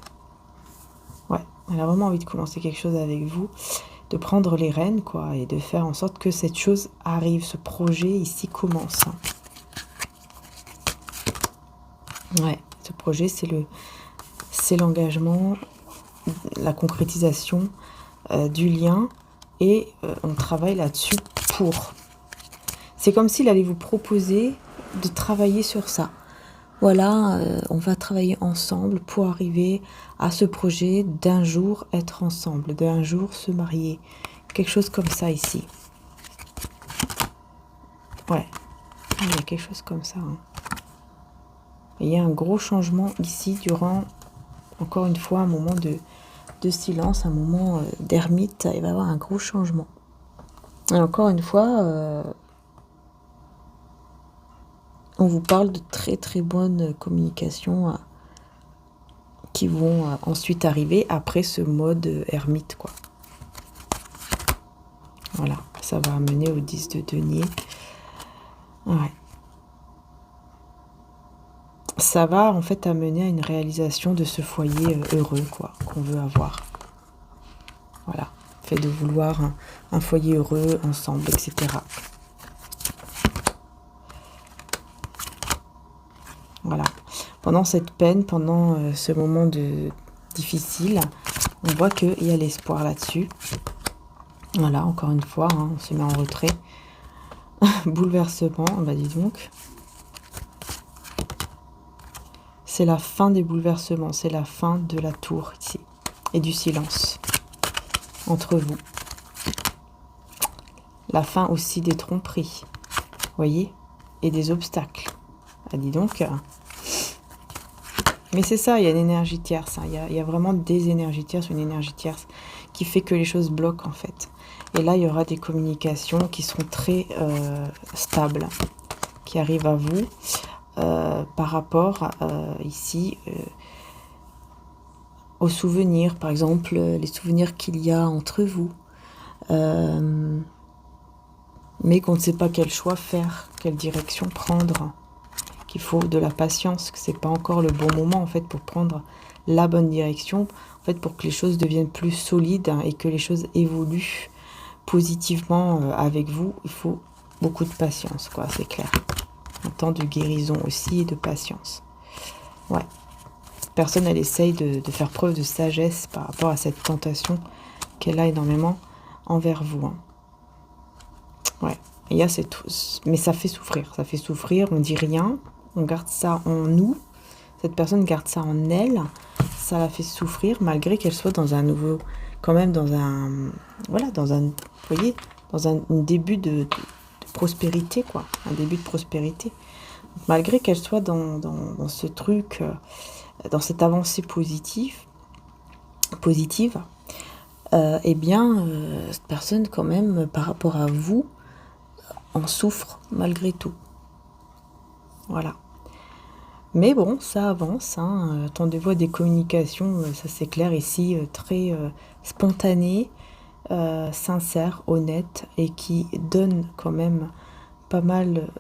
Ouais, elle a vraiment envie de commencer quelque chose avec vous, de prendre les rênes, quoi, et de faire en sorte que cette chose arrive, ce projet ici commence. Hein. Ouais, ce projet, c'est l'engagement, la concrétisation du lien, et on travaille là-dessus pour. C'est comme s'il allait vous proposer de travailler sur ça. Voilà, on va travailler ensemble pour arriver à ce projet d'un jour être ensemble, d'un jour se marier. Quelque chose comme ça ici. Ouais, il y a quelque chose comme ça. Hein. Il y a un gros changement ici durant, encore une fois, un moment de silence, un moment d'ermite. Il va y avoir un gros changement. Et encore une fois, on vous parle de très très bonnes communications qui vont ensuite arriver après ce mode ermite, quoi. Voilà, ça va amener au 10 de denier. Ouais. Ça va en fait amener à une réalisation de ce foyer heureux, quoi, qu'on veut avoir. Voilà, fait de vouloir un foyer heureux ensemble, etc. Voilà. Pendant cette peine, pendant ce moment difficile, on voit qu'il y a l'espoir là-dessus. Voilà, encore une fois, hein, on se met en retrait. Bouleversement, bah dis donc. C'est la fin des bouleversements, c'est la fin de la tour ici. Et du silence entre vous. La fin aussi des tromperies, voyez, et des obstacles. Ah, dis donc. Mais c'est ça, il y a une énergie tierce. Hein. Il y a vraiment des énergies tierces, une énergie tierce qui fait que les choses bloquent en fait. Et là, il y aura des communications qui seront très stables, qui arrivent à vous par rapport ici aux souvenirs, par exemple, les souvenirs qu'il y a entre vous. Mais qu'on ne sait pas quel choix faire, quelle direction prendre, qu'il faut de la patience, que c'est pas encore le bon moment en fait pour prendre la bonne direction, en fait pour que les choses deviennent plus solides et que les choses évoluent positivement avec vous. Il faut beaucoup de patience, quoi, c'est clair. Un temps de guérison aussi et de patience. Ouais. Cette personne, elle essaye de faire preuve de sagesse par rapport à cette tentation qu'elle a énormément envers vous. Hein. Ouais, il y a mais ça fait souffrir, on dit rien, on garde ça en nous, cette personne garde ça en elle, ça la fait souffrir malgré qu'elle soit dans un nouveau, quand même dans un, voilà, dans un, vous voyez, dans un début de prospérité, quoi, un début de prospérité. Donc, malgré qu'elle soit dans ce truc, dans cette avancée positive, eh bien, cette personne quand même, par rapport à vous, en souffre malgré tout. Voilà. Mais bon, ça avance. Hein. Attendez-vous à des communications, ça c'est clair ici, très spontanées, sincères, honnêtes et qui donnent quand même pas mal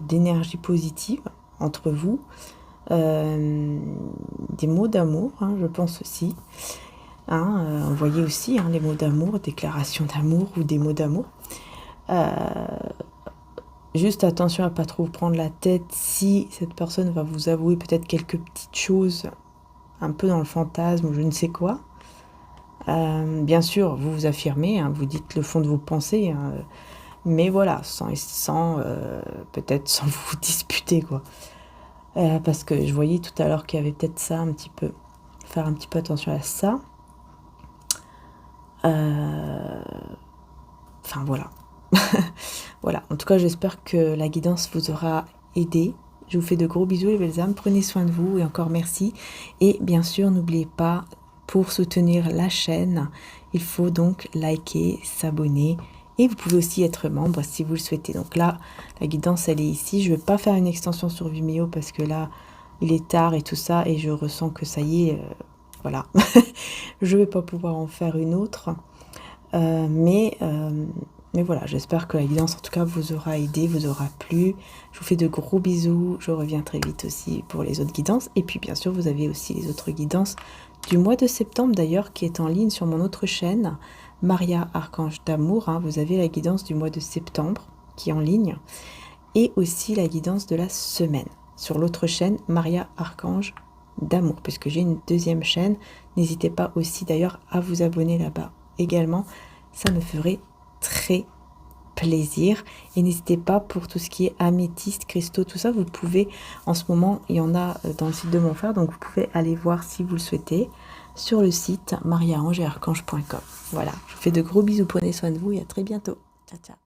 d'énergie positive entre vous. Des mots d'amour, hein, je pense aussi. Hein, envoyez aussi les mots d'amour, déclarations d'amour ou des mots d'amour. Juste attention à pas trop vous prendre la tête si cette personne va vous avouer peut-être quelques petites choses un peu dans le fantasme ou je ne sais quoi. Bien sûr, vous vous affirmez, hein, vous dites le fond de vos pensées, hein, mais voilà, sans peut-être sans vous disputer, quoi. Parce que je voyais tout à l'heure qu'il y avait peut-être ça un petit peu, faire un petit peu attention à ça. Enfin voilà. Voilà, en tout cas j'espère que la guidance vous aura aidé. Je vous fais de gros bisous les belles âmes, prenez soin de vous et encore merci. Et bien sûr n'oubliez pas, pour soutenir la chaîne, il faut donc liker, s'abonner et vous pouvez aussi être membre si vous le souhaitez. Donc là, la guidance elle est ici, je ne vais pas faire une extension sur Vimeo parce que là il est tard et tout ça et je ressens que ça y est, voilà, je ne vais pas pouvoir en faire une autre. Mais voilà, j'espère que la guidance en tout cas vous aura aidé, vous aura plu. Je vous fais de gros bisous, je reviens très vite aussi pour les autres guidances. Et puis bien sûr, vous avez aussi les autres guidances du mois de septembre d'ailleurs qui est en ligne sur mon autre chaîne, Maria Archange d'Amour. Hein. Vous avez la guidance du mois de septembre qui est en ligne et aussi la guidance de la semaine sur l'autre chaîne, Maria Archange d'Amour, puisque j'ai une deuxième chaîne. N'hésitez pas aussi d'ailleurs à vous abonner là-bas également, ça me ferait très plaisir. Et n'hésitez pas pour tout ce qui est améthyste, cristaux, tout ça, vous pouvez, en ce moment, il y en a dans le site de mon frère, donc vous pouvez aller voir si vous le souhaitez sur le site mariaangearchange.com. Voilà, je vous fais de gros bisous, prenez soin de vous et à très bientôt. Ciao, ciao.